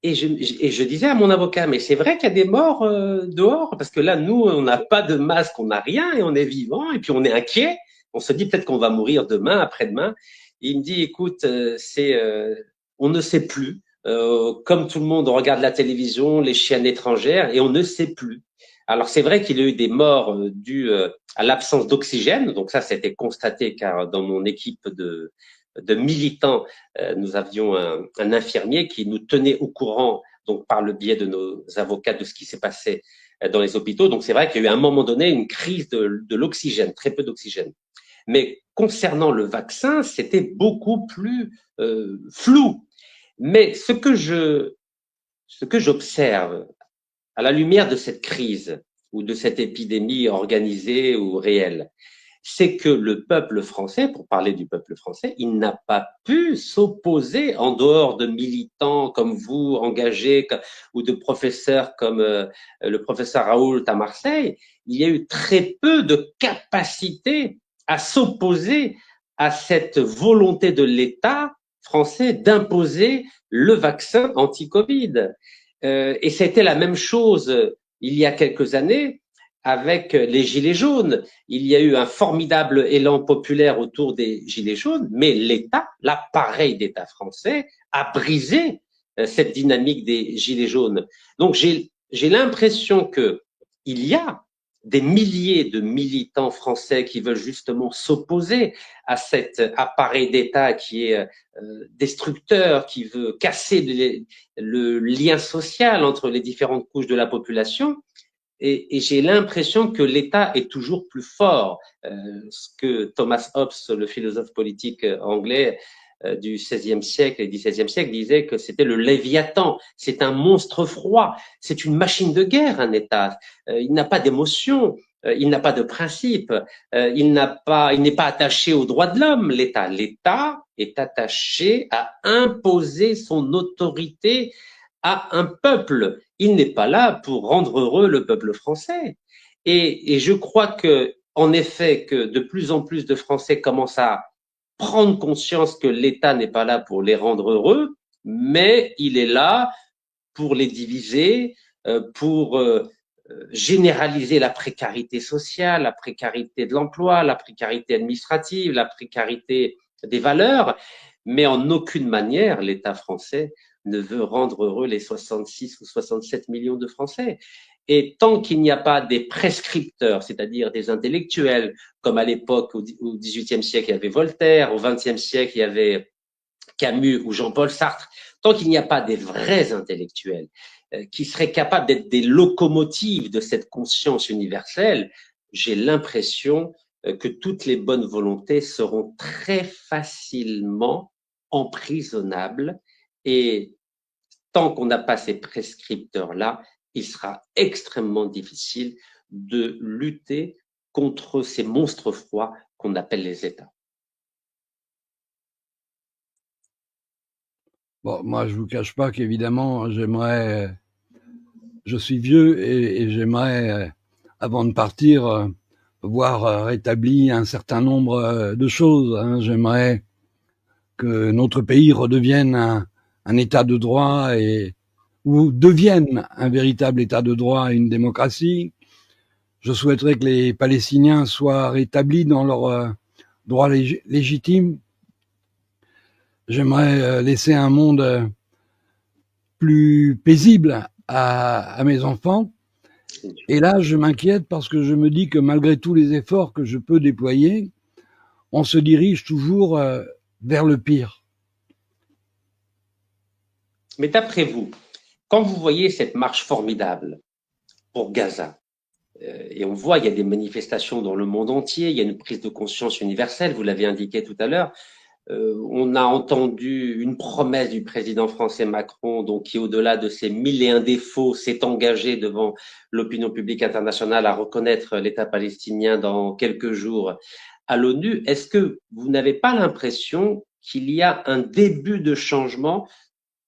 Et je disais à mon avocat, mais c'est vrai qu'il y a des morts dehors, parce que là, nous, on n'a pas de masque, on n'a rien, et on est vivant, et puis on est inquiet. On se dit peut-être qu'on va mourir demain, après-demain. Et il me dit, écoute, on ne sait plus. Comme tout le monde, on regarde la télévision, les chaînes étrangères, et on ne sait plus. Alors c'est vrai qu'il y a eu des morts dues à l'absence d'oxygène, donc ça, c'était constaté, car dans mon équipe de militants, nous avions un infirmier qui nous tenait au courant, donc par le biais de nos avocats, de ce qui s'est passé dans les hôpitaux. Donc c'est vrai qu'il y a eu à un moment donné une crise de l'oxygène, très peu d'oxygène. Mais concernant le vaccin, c'était beaucoup plus flou. Mais ce que j'observe à la lumière de cette crise ou de cette épidémie organisée ou réelle, c'est que le peuple français, pour parler du peuple français, il n'a pas pu s'opposer en dehors de militants comme vous, engagés, ou de professeurs comme le professeur Raoult à Marseille. Il y a eu très peu de capacité à s'opposer à cette volonté de l'État français d'imposer le vaccin anti-Covid. Et c'était la même chose il y a quelques années avec les Gilets jaunes. Il y a eu un formidable élan populaire autour des Gilets jaunes, mais l'État, l'appareil d'État français, a brisé cette dynamique des Gilets jaunes. Donc j'ai l'impression que il y a des milliers de militants français qui veulent justement s'opposer à cet appareil d'État qui est destructeur, qui veut casser le lien social entre les différentes couches de la population. Et j'ai l'impression que l'État est toujours plus fort. Ce que Thomas Hobbes, le philosophe politique anglais du XVIe siècle et XVIIe siècle, disait que c'était le Léviathan. C'est un monstre froid. C'est une machine de guerre, un État. Il n'a pas d'émotion. Il n'a pas de principe. Il n'est pas attaché aux droits de l'homme, l'État. L'État est attaché à imposer son autorité à un peuple. Il n'est pas là pour rendre heureux le peuple français. Et je crois que, en effet, que de plus en plus de Français commencent à prendre conscience que l'État n'est pas là pour les rendre heureux, mais il est là pour les diviser, pour généraliser la précarité sociale, la précarité de l'emploi, la précarité administrative, la précarité des valeurs, mais en aucune manière l'État français ne veut rendre heureux les 66 ou 67 millions de Français. Et tant qu'il n'y a pas des prescripteurs, c'est-à-dire des intellectuels, comme à l'époque au XVIIIe siècle, il y avait Voltaire, au XXe siècle, il y avait Camus ou Jean-Paul Sartre, tant qu'il n'y a pas des vrais intellectuels qui seraient capables d'être des locomotives de cette conscience universelle, j'ai l'impression que toutes les bonnes volontés seront très facilement emprisonnables et tant qu'on n'a pas ces prescripteurs-là, il sera extrêmement difficile de lutter contre ces monstres froids qu'on appelle les États. Bon, moi, je vous cache pas qu'évidemment, je suis vieux et j'aimerais, avant de partir, voir rétabli un certain nombre de choses. Hein. J'aimerais que notre pays redevienne un état de droit ou devienne un véritable état de droit et une démocratie. Je souhaiterais que les Palestiniens soient rétablis dans leurs droits légitimes. J'aimerais laisser un monde plus paisible à mes enfants. Et là, je m'inquiète parce que je me dis que malgré tous les efforts que je peux déployer, on se dirige toujours vers le pire. Mais d'après vous, quand vous voyez cette marche formidable pour Gaza, Et on voit, il y a des manifestations dans le monde entier, il y a une prise de conscience universelle, vous l'avez indiqué tout à l'heure. On a entendu une promesse du président français Macron, donc qui, au-delà de ses 1001 défauts, s'est engagé devant l'opinion publique internationale à reconnaître l'État palestinien dans quelques jours à l'ONU. Est-ce que vous n'avez pas l'impression qu'il y a un début de changement,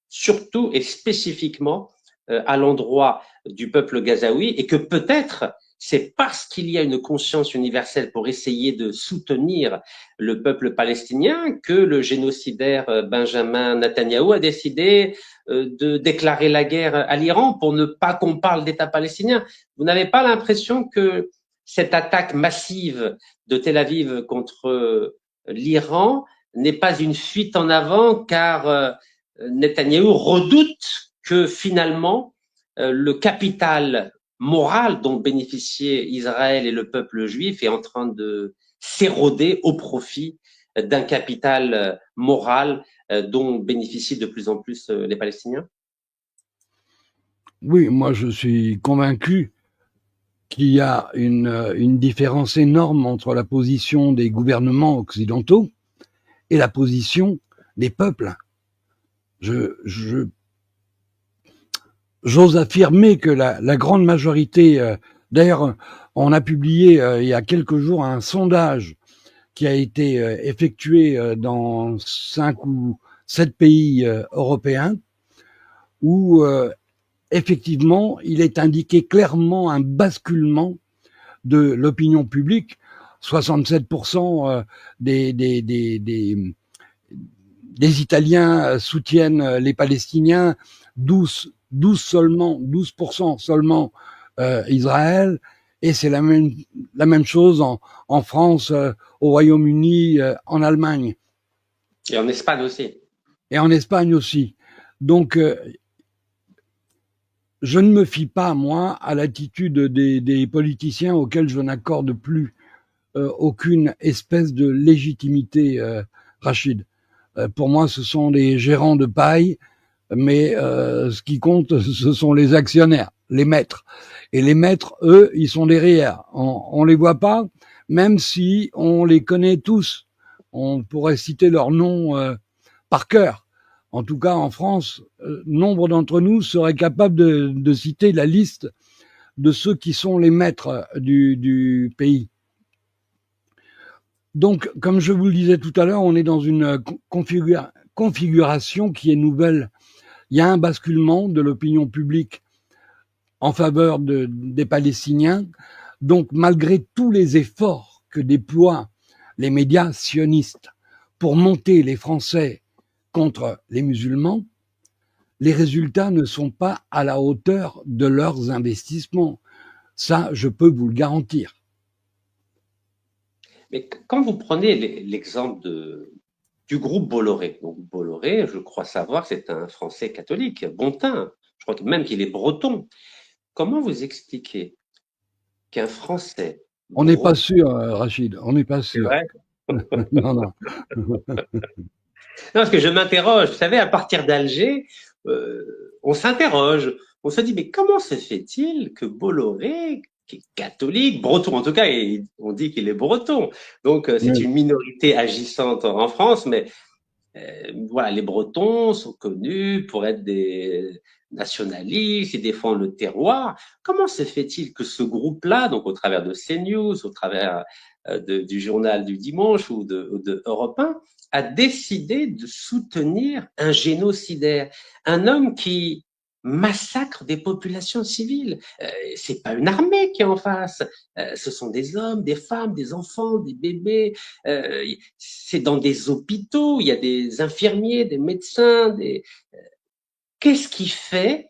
surtout et spécifiquement à l'endroit du peuple gazaoui, et que peut-être c'est parce qu'il y a une conscience universelle pour essayer de soutenir le peuple palestinien que le génocidaire Benjamin Netanyahou a décidé de déclarer la guerre à l'Iran pour ne pas qu'on parle d'État palestinien. Vous n'avez pas l'impression que cette attaque massive de Tel Aviv contre l'Iran n'est pas une fuite en avant, car Netanyahou redoute que finalement le capital moral dont bénéficiait Israël et le peuple juif est en train de s'éroder au profit d'un capital moral dont bénéficient de plus en plus les Palestiniens? Oui, moi je suis convaincu qu'il y a une différence énorme entre la position des gouvernements occidentaux et la position des peuples. J'ose affirmer que la grande majorité, d'ailleurs, on a publié il y a quelques jours un sondage qui a été effectué dans 5 ou 7 pays européens où effectivement il est indiqué clairement un basculement de l'opinion publique. 67% des Italiens soutiennent les Palestiniens, 12% seulement Israël, et c'est la même chose en France, au Royaume-Uni, en Allemagne. Et en Espagne aussi. Et en Espagne aussi. Donc, je ne me fie pas, moi, à l'attitude des politiciens auxquels je n'accorde plus aucune espèce de légitimité, Rachid. Pour moi, ce sont des gérants de paille, mais ce qui compte, ce sont les actionnaires, les maîtres. Et les maîtres, eux, ils sont derrière. On les voit pas, même si on les connaît tous. On pourrait citer leurs noms par cœur. En tout cas, en France, nombre d'entre nous seraient capables de citer la liste de ceux qui sont les maîtres du pays. Donc, comme je vous le disais tout à l'heure, on est dans une configuration qui est nouvelle. Il y a un basculement de l'opinion publique en faveur des Palestiniens. Donc, malgré tous les efforts que déploient les médias sionistes pour monter les Français contre les musulmans, les résultats ne sont pas à la hauteur de leurs investissements. Ça, je peux vous le garantir. Mais quand vous prenez l'exemple du groupe Bolloré, donc Bolloré, je crois savoir que c'est un Français catholique, bon teint, je crois même qu'il est breton. Comment vous expliquez qu'un Français... On n'est pas sûr, Rachid, on n'est pas C'est sûr. vrai? Non, non. Non, parce que je m'interroge, vous savez, à partir d'Alger, on s'interroge, on se dit, mais comment se fait-il que Bolloré, qui est catholique, breton en tout cas, et on dit qu'il est breton, donc c'est une minorité agissante en France, mais voilà, les Bretons sont connus pour être des nationalistes, ils défendent le terroir. Comment se fait-il que ce groupe-là, donc au travers de CNews, au travers du journal du dimanche ou de Europe 1, a décidé de soutenir un génocidaire, un homme qui massacre des populations civiles. C'est pas une armée qui est en face, ce sont des hommes, des femmes, des enfants, des bébés. C'est dans des hôpitaux, il y a des infirmiers, des médecins. Qu'est-ce qui fait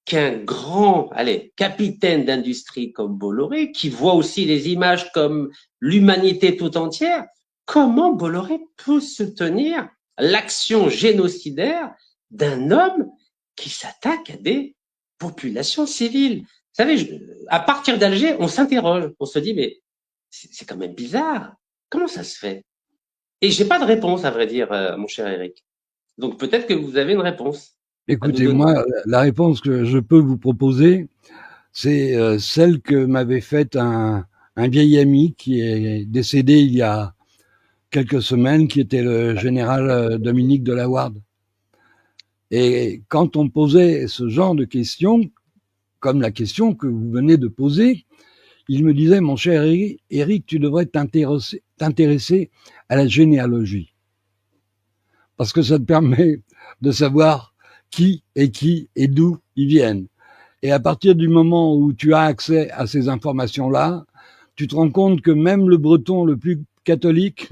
qu'un grand, capitaine d'industrie comme Bolloré, qui voit aussi les images comme l'humanité tout entière, comment Bolloré peut soutenir l'action génocidaire d'un homme qui s'attaque à des populations civiles? Vous savez, à partir d'Alger, on s'interroge, on se dit, mais c'est quand même bizarre. Comment ça se fait? Et j'ai pas de réponse, à vrai dire, mon cher Eric. Donc peut-être que vous avez une réponse. Écoutez, moi, la réponse que je peux vous proposer, C'est celle que m'avait faite un vieil ami qui est décédé il y a quelques semaines, qui était le général Dominique de la Warde. Et quand on posait ce genre de questions, comme la question que vous venez de poser, il me disait, mon cher Eric, tu devrais t'intéresser à la généalogie. Parce que ça te permet de savoir qui et d'où ils viennent. Et à partir du moment où tu as accès à ces informations-là, tu te rends compte que même le breton le plus catholique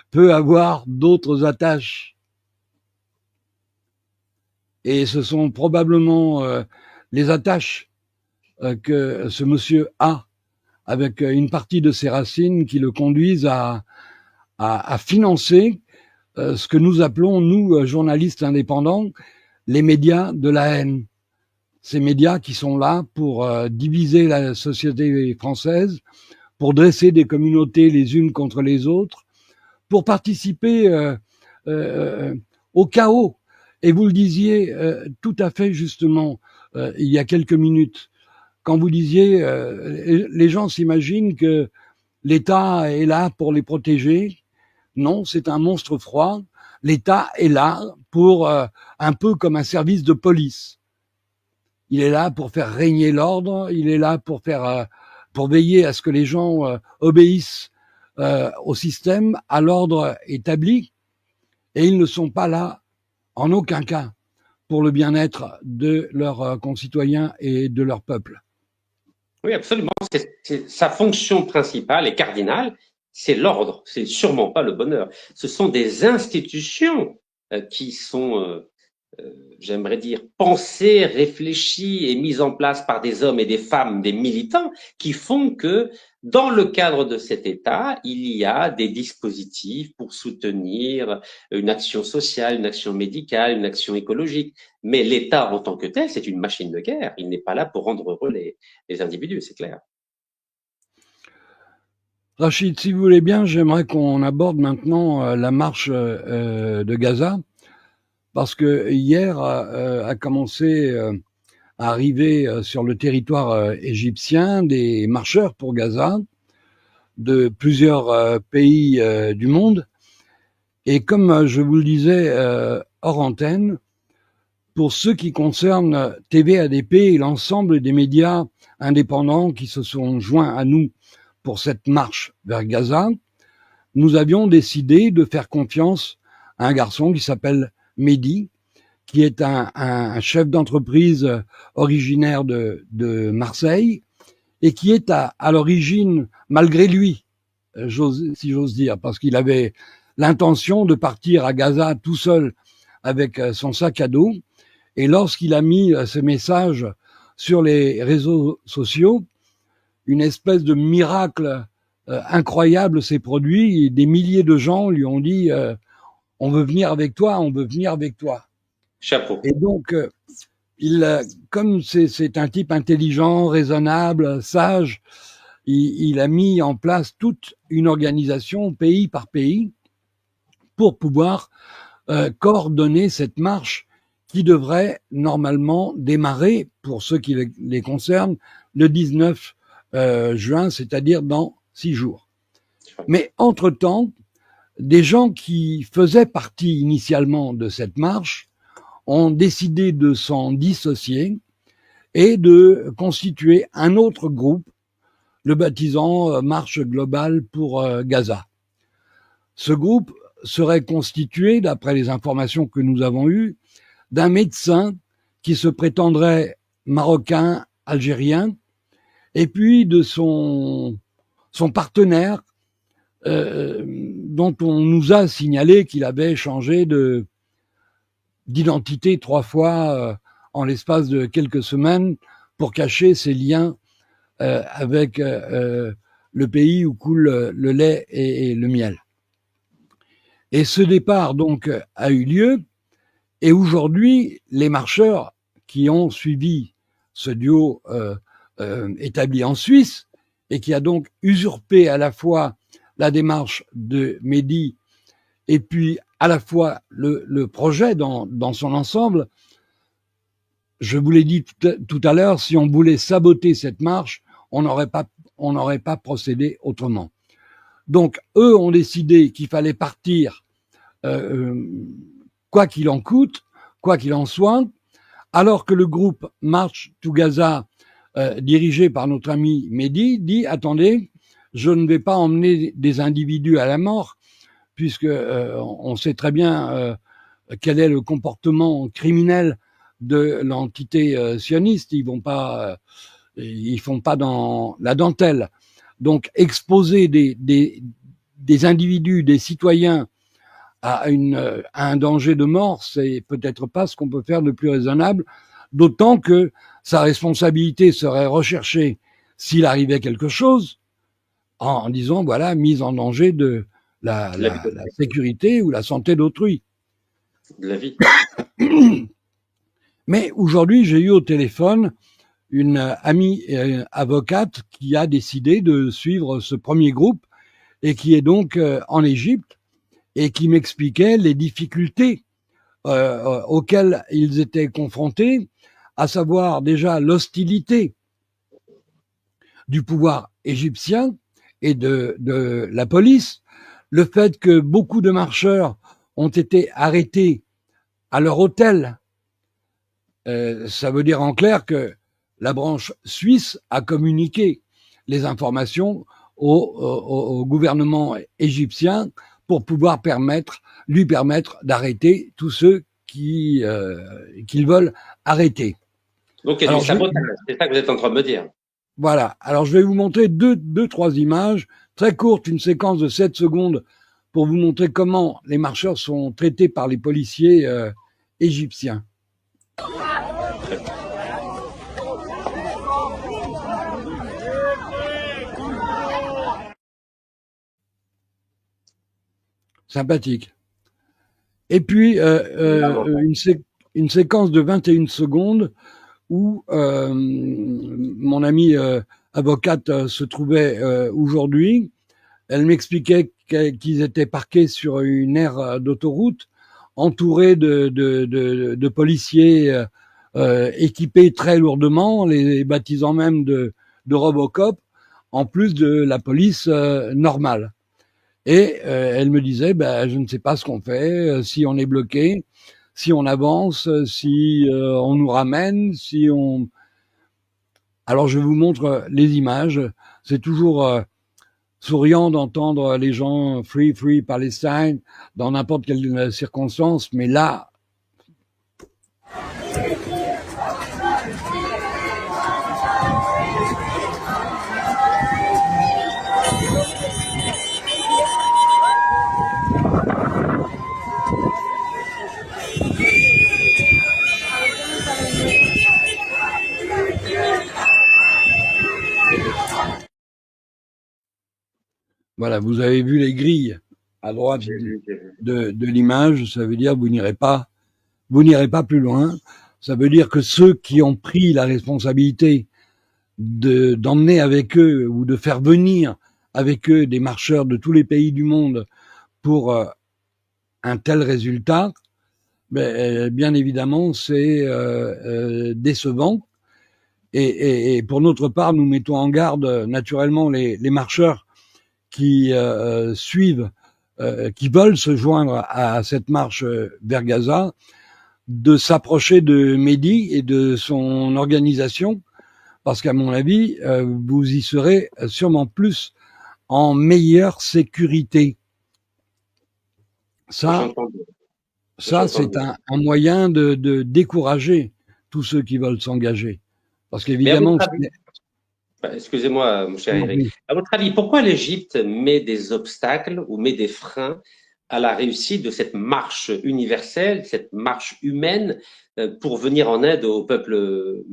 peut avoir d'autres attaches. Et ce sont probablement les attaches que ce monsieur a avec une partie de ses racines qui le conduisent à financer ce que nous appelons, nous, journalistes indépendants, les médias de la haine. Ces médias qui sont là pour diviser la société française, pour dresser des communautés les unes contre les autres, pour participer au chaos. Et vous le disiez tout à fait justement il y a quelques minutes, quand vous disiez les gens s'imaginent que l'État est là pour les protéger. Non, c'est un monstre froid. L'État est là pour un peu comme un service de police. Il est là pour faire régner l'ordre, il est là pour veiller à ce que les gens obéissent au système, à l'ordre établi, et ils ne sont pas là en aucun cas pour le bien-être de leurs concitoyens et de leur peuple. Oui, absolument. Sa fonction principale et cardinale, c'est l'ordre, c'est sûrement pas le bonheur. Ce sont des institutions qui sont j'aimerais dire, pensée, réfléchie et mise en place par des hommes et des femmes, des militants, qui font que dans le cadre de cet État, il y a des dispositifs pour soutenir une action sociale, une action médicale, une action écologique. Mais l'État en tant que tel, c'est une machine de guerre. Il n'est pas là pour rendre heureux les individus, c'est clair. Rachid, si vous voulez bien, j'aimerais qu'on aborde maintenant la marche de Gaza, parce que hier a commencé à arriver sur le territoire égyptien des marcheurs pour Gaza de plusieurs pays du monde. Et comme je vous le disais hors antenne, pour ce qui concerne TV ADP et l'ensemble des médias indépendants qui se sont joints à nous pour cette marche vers Gaza, nous avions décidé de faire confiance à un garçon qui s'appelle Mehdi, qui est un chef d'entreprise originaire de Marseille et qui est à l'origine, malgré lui, si j'ose dire, parce qu'il avait l'intention de partir à Gaza tout seul avec son sac à dos. Et lorsqu'il a mis ce message sur les réseaux sociaux, une espèce de miracle incroyable s'est produit. Et des milliers de gens lui ont dit on veut venir avec toi, on veut venir avec toi. Chapeau. Et donc, comme c'est un type intelligent, raisonnable, sage, il a mis en place toute une organisation pays par pays pour pouvoir coordonner cette marche qui devrait normalement démarrer, pour ceux qui les concernent, le 19 juin, c'est-à-dire dans 6 jours. Mais entre-temps, des gens qui faisaient partie initialement de cette marche ont décidé de s'en dissocier et de constituer un autre groupe, le baptisant Marche globale pour Gaza. Ce groupe serait constitué, d'après les informations que nous avons eues, d'un médecin qui se prétendrait marocain, algérien, et puis de son partenaire, dont on nous a signalé qu'il avait changé d'identité 3 fois en l'espace de quelques semaines pour cacher ses liens avec le pays où coule le lait et le miel. Et ce départ donc a eu lieu, et aujourd'hui les marcheurs qui ont suivi ce duo établi en Suisse et qui a donc usurpé à la fois la démarche de Mehdi et puis à la fois le projet dans son ensemble, je vous l'ai dit tout à l'heure, si on voulait saboter cette marche, on n'aurait pas procédé autrement. Donc, eux ont décidé qu'il fallait partir, quoi qu'il en coûte, quoi qu'il en soit, alors que le groupe March to Gaza, dirigé par notre ami Mehdi, dit attendez, je ne vais pas emmener des individus à la mort, puisque on sait très bien quel est le comportement criminel de l'entité sioniste. Ils font pas dans la dentelle. Donc exposer des individus, des citoyens à un danger de mort, c'est peut-être pas ce qu'on peut faire de plus raisonnable, d'autant que sa responsabilité serait recherchée s'il arrivait quelque chose, en disant voilà, mise en danger de la sécurité ou la santé d'autrui. De la vie. Mais aujourd'hui, j'ai eu au téléphone une amie avocate qui a décidé de suivre ce premier groupe et qui est donc en Égypte et qui m'expliquait les difficultés auxquelles ils étaient confrontés, à savoir déjà l'hostilité du pouvoir égyptien et de la police, le fait que beaucoup de marcheurs ont été arrêtés à leur hôtel. Ça veut dire en clair que la branche suisse a communiqué les informations au gouvernement égyptien pour pouvoir lui permettre d'arrêter tous ceux qu'ils veulent arrêter. Donc il y a du sabotage, c'est ça que vous êtes en train de me dire. Voilà, alors je vais vous montrer trois images, très courtes, une séquence de 7 secondes pour vous montrer comment les marcheurs sont traités par les policiers égyptiens. Sympathique. Et puis, une séquence de 21 secondes où mon amie avocate se trouvait aujourd'hui. Elle m'expliquait qu'ils étaient parqués sur une aire d'autoroute, entourés de policiers équipés très lourdement, les baptisant même de Robocop, en plus de la police normale. Et elle me disait, je ne sais pas ce qu'on fait, si on est bloqué, si on avance, si on nous ramène, si on... Alors je vous montre les images. C'est toujours souriant d'entendre les gens Free, Free Palestine dans n'importe quelle circonstance, mais là... Voilà, vous avez vu les grilles à droite de l'image, ça veut dire vous n'irez pas plus loin. Ça veut dire que ceux qui ont pris la responsabilité d'emmener avec eux ou de faire venir avec eux des marcheurs de tous les pays du monde pour un tel résultat, bien évidemment, c'est décevant. Et pour notre part, nous mettons en garde naturellement les marcheurs qui suivent, qui veulent se joindre à cette marche vers Gaza, de s'approcher de Mehdi et de son organisation, parce qu'à mon avis, vous y serez sûrement plus en meilleure sécurité. Ça c'est un moyen de décourager tous ceux qui veulent s'engager. Parce qu'évidemment... Excusez-moi, mon cher Eric. À votre avis, pourquoi l'Égypte met des obstacles ou met des freins à la réussite de cette marche universelle, cette marche humaine, pour venir en aide au peuple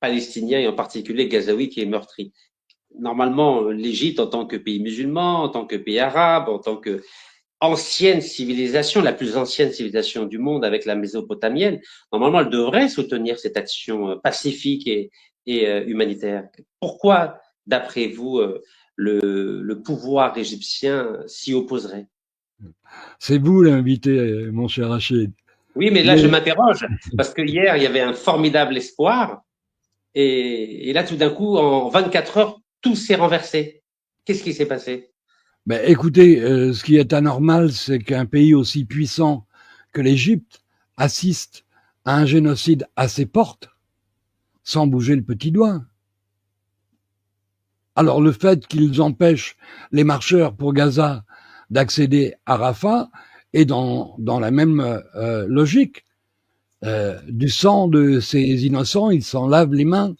palestinien et en particulier gazaoui qui est meurtri? Normalement, l'Égypte, en tant que pays musulman, en tant que pays arabe, en tant que ancienne civilisation, la plus ancienne civilisation du monde avec la Mésopotamienne, normalement, elle devrait soutenir cette action pacifique et humanitaire. Pourquoi, d'après vous, le pouvoir égyptien s'y opposerait? C'est vous l'invité, mon cher Rachid. Oui, mais là, je Mais m'interroge parce que hier, il y avait un formidable espoir et là, tout d'un coup, en 24 heures, tout s'est renversé. Qu'est-ce qui s'est passé? ben, écoutez, ce qui est anormal, c'est qu'un pays aussi puissant que l'Égypte assiste à un génocide à ses portes sans bouger le petit doigt. Alors le fait qu'ils empêchent les marcheurs pour Gaza d'accéder à Rafah est dans la même logique. Du sang de ces innocents, ils s'en lavent les mains.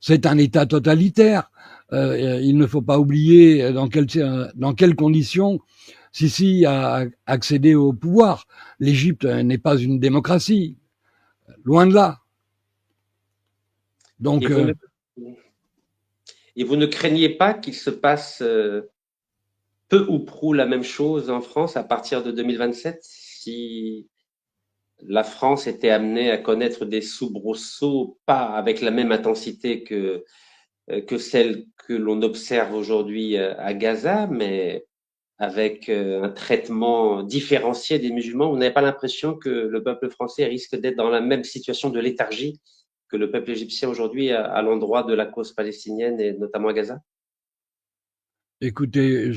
C'est un État totalitaire. Il ne faut pas oublier dans quelles conditions Sisi a accédé au pouvoir. L'Égypte n'est pas une démocratie, loin de là. Et Donc, vous ne, et vous ne craignez pas qu'il se passe peu ou prou la même chose en France à partir de 2027 si la France était amenée à connaître des soubresauts, pas avec la même intensité que celle que l'on observe aujourd'hui à Gaza, mais avec un traitement différencié des musulmans. Vous n'avez pas l'impression que le peuple français risque d'être dans la même situation de léthargie que le peuple égyptien aujourd'hui à l'endroit de la cause palestinienne et notamment à Gaza? écoutez,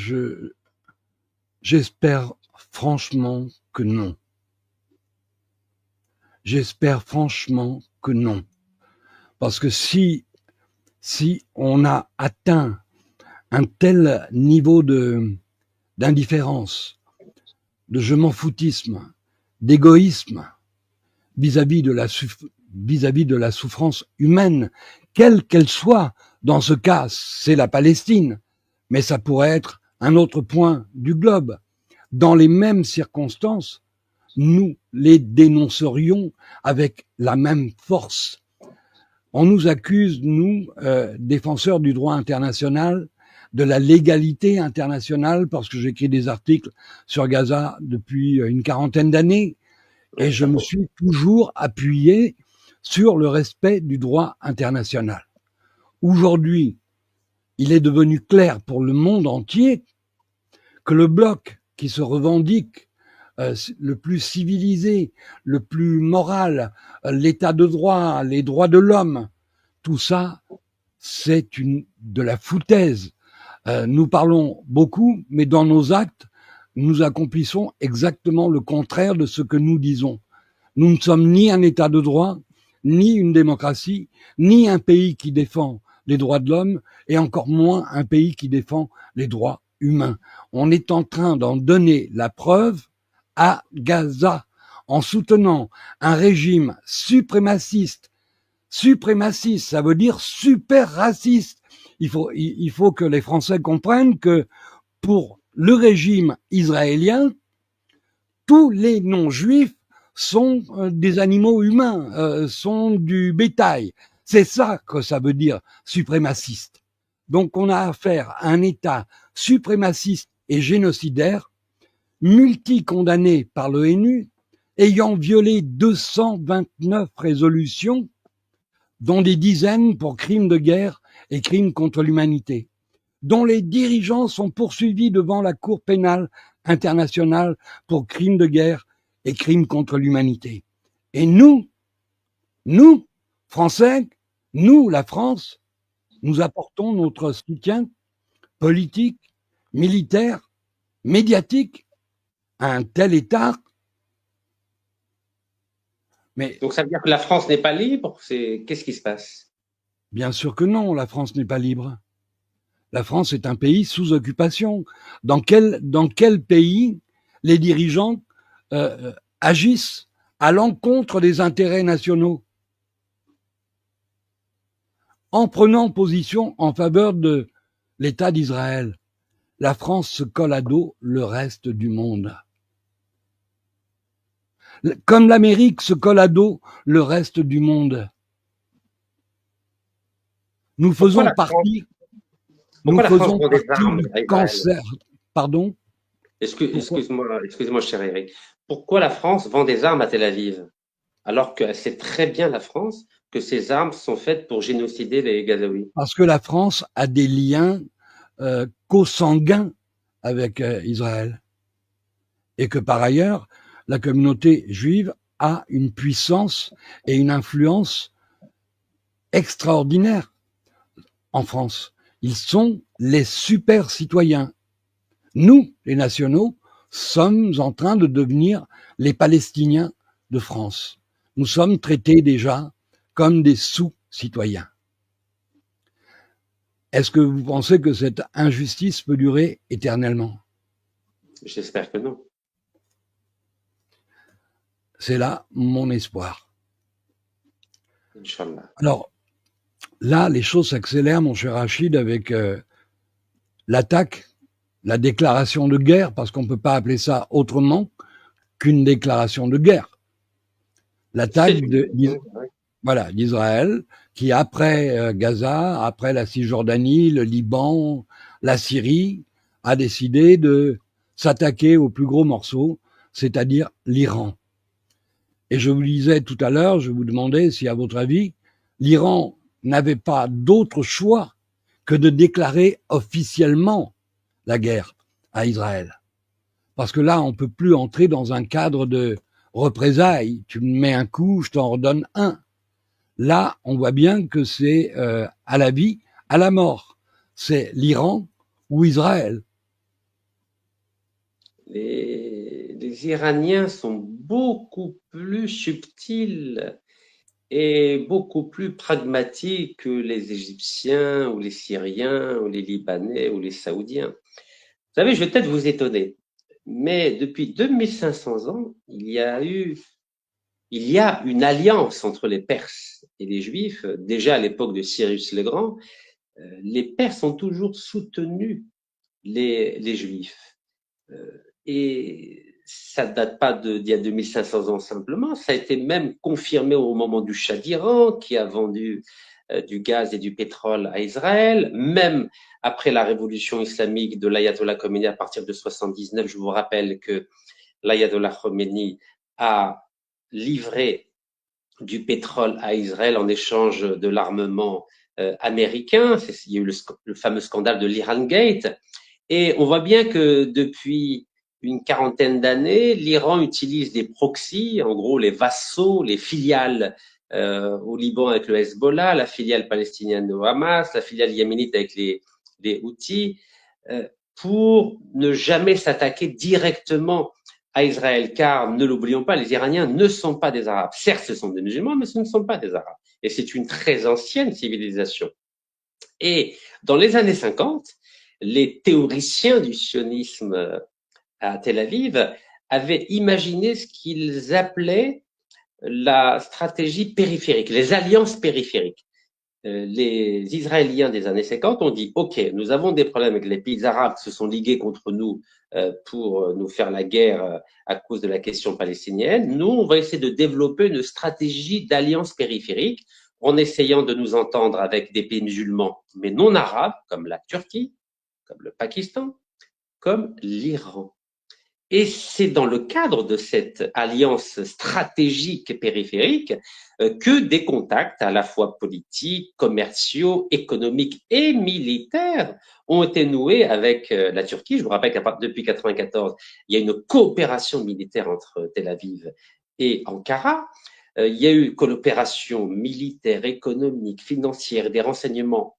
j'espère franchement que non. J'espère franchement que non. Parce que si on a atteint un tel niveau d'indifférence, de je m'en foutisme, d'égoïsme vis-à-vis de la souffrance humaine, quelle qu'elle soit, dans ce cas, c'est la Palestine, mais ça pourrait être un autre point du globe. Dans les mêmes circonstances, nous les dénoncerions avec la même force. On nous accuse, nous, défenseurs du droit international, de la légalité internationale, parce que j'écris des articles sur Gaza depuis une quarantaine d'années, et je me suis toujours appuyé sur le respect du droit international. Aujourd'hui, il est devenu clair pour le monde entier que le bloc qui se revendique le plus civilisé, le plus moral, l'état de droit, les droits de l'homme, tout ça, c'est de la foutaise. Nous parlons beaucoup, mais dans nos actes, nous accomplissons exactement le contraire de ce que nous disons. Nous ne sommes ni un État de droit, ni une démocratie, ni un pays qui défend les droits de l'homme, et encore moins un pays qui défend les droits humains. On est en train d'en donner la preuve à Gaza en soutenant un régime suprémaciste. Suprémaciste, ça veut dire super raciste. Il faut que les Français comprennent que pour le régime israélien, tous les non-juifs sont des animaux humains, sont du bétail. C'est ça que ça veut dire suprémaciste. Donc on a affaire à un État suprémaciste et génocidaire, multi-condamné par l'ONU, ayant violé 229 résolutions, dont des dizaines pour crimes de guerre et crimes contre l'humanité, dont les dirigeants sont poursuivis devant la Cour pénale internationale pour crimes de guerre et crimes contre l'humanité. Et nous, Français, nous, la France, nous apportons notre soutien politique, militaire, médiatique à un tel État. Mais Donc ça veut dire que la France n'est pas libre? Qu'est-ce qui se passe? bien sûr que non, la France n'est pas libre. La France est un pays sous occupation. Dans quel pays les dirigeants agissent à l'encontre des intérêts nationaux en prenant position en faveur de l'État d'Israël? La France se colle à dos le reste du monde. Comme l'Amérique se colle à dos le reste du monde. Nous Pourquoi faisons la France, partie, nous pourquoi la France faisons vend des partie armes du à Israël? cancer. Pardon? Pourquoi? Excuse-moi, cher Eric. Pourquoi la France vend des armes à Tel Aviv? Alors qu'elle sait très bien, la France, que ces armes sont faites pour génocider les Gazaouis. Parce que la France a des liens consanguins avec Israël. Et que par ailleurs, la communauté juive a une puissance et une influence extraordinaire en France. Ils sont les super citoyens. Nous, les nationaux, sommes en train de devenir les Palestiniens de France. Nous sommes traités déjà comme des sous-citoyens. Est-ce que vous pensez que cette injustice peut durer éternellement? J'espère que non. C'est là mon espoir. Inch'Allah. Alors, là, les choses s'accélèrent, mon cher Rachid, avec l'attaque, la déclaration de guerre, parce qu'on ne peut pas appeler ça autrement qu'une déclaration de guerre. L'attaque d'Israël, qui après Gaza, après la Cisjordanie, le Liban, la Syrie, a décidé de s'attaquer au plus gros morceau, c'est-à-dire l'Iran. Et je vous disais tout à l'heure, je vous demandais si, à votre avis, l'Iran n'avait pas d'autre choix que de déclarer officiellement la guerre à Israël. Parce que là, on ne peut plus entrer dans un cadre de représailles. Tu me mets un coup, je t'en redonne un. Là, on voit bien que c'est à la vie, à la mort. C'est l'Iran ou Israël. Les Iraniens sont beaucoup plus subtils et beaucoup plus pragmatiques que les Égyptiens ou les Syriens ou les Libanais ou les Saoudiens. Vous savez, je vais peut-être vous étonner, mais depuis 2500 ans, il y a une alliance entre les Perses et les Juifs. Déjà à l'époque de Cyrus le Grand, les Perses ont toujours soutenu les Juifs. Et ça ne date pas d'il y a 2500 ans simplement, ça a été même confirmé au moment du Shah d'Iran qui a vendu du gaz et du pétrole à Israël, même après la révolution islamique de l'Ayatollah Khomeini à partir de 79. Je vous rappelle que l'Ayatollah Khomeini a livré du pétrole à Israël en échange de l'armement américain. Il y a eu le fameux scandale de l'Iran Gate. Et on voit bien que depuis une quarantaine d'années, l'Iran utilise des proxys, en gros les vassaux, les filiales au Liban avec le Hezbollah, la filiale palestinienne de Hamas, la filiale yéménite avec les Houthis, pour ne jamais s'attaquer directement à Israël, car ne l'oublions pas, les Iraniens ne sont pas des Arabes. Certes, ce sont des musulmans, mais ce ne sont pas des Arabes. Et c'est une très ancienne civilisation. Et dans les années 50, les théoriciens du sionisme à Tel Aviv avaient imaginé ce qu'ils appelaient la stratégie périphérique, les alliances périphériques. Les Israéliens des années 50 ont dit « Ok, nous avons des problèmes avec les pays arabes qui se sont ligués contre nous pour nous faire la guerre à cause de la question palestinienne. Nous, on va essayer de développer une stratégie d'alliance périphérique en essayant de nous entendre avec des pays musulmans, mais non arabes, comme la Turquie, comme le Pakistan, comme l'Iran. » Et c'est dans le cadre de cette alliance stratégique périphérique que des contacts à la fois politiques, commerciaux, économiques et militaires ont été noués avec la Turquie. Je vous rappelle qu'à depuis 1994, il y a une coopération militaire entre Tel Aviv et Ankara. Il y a eu une coopération militaire, économique, financière, des renseignements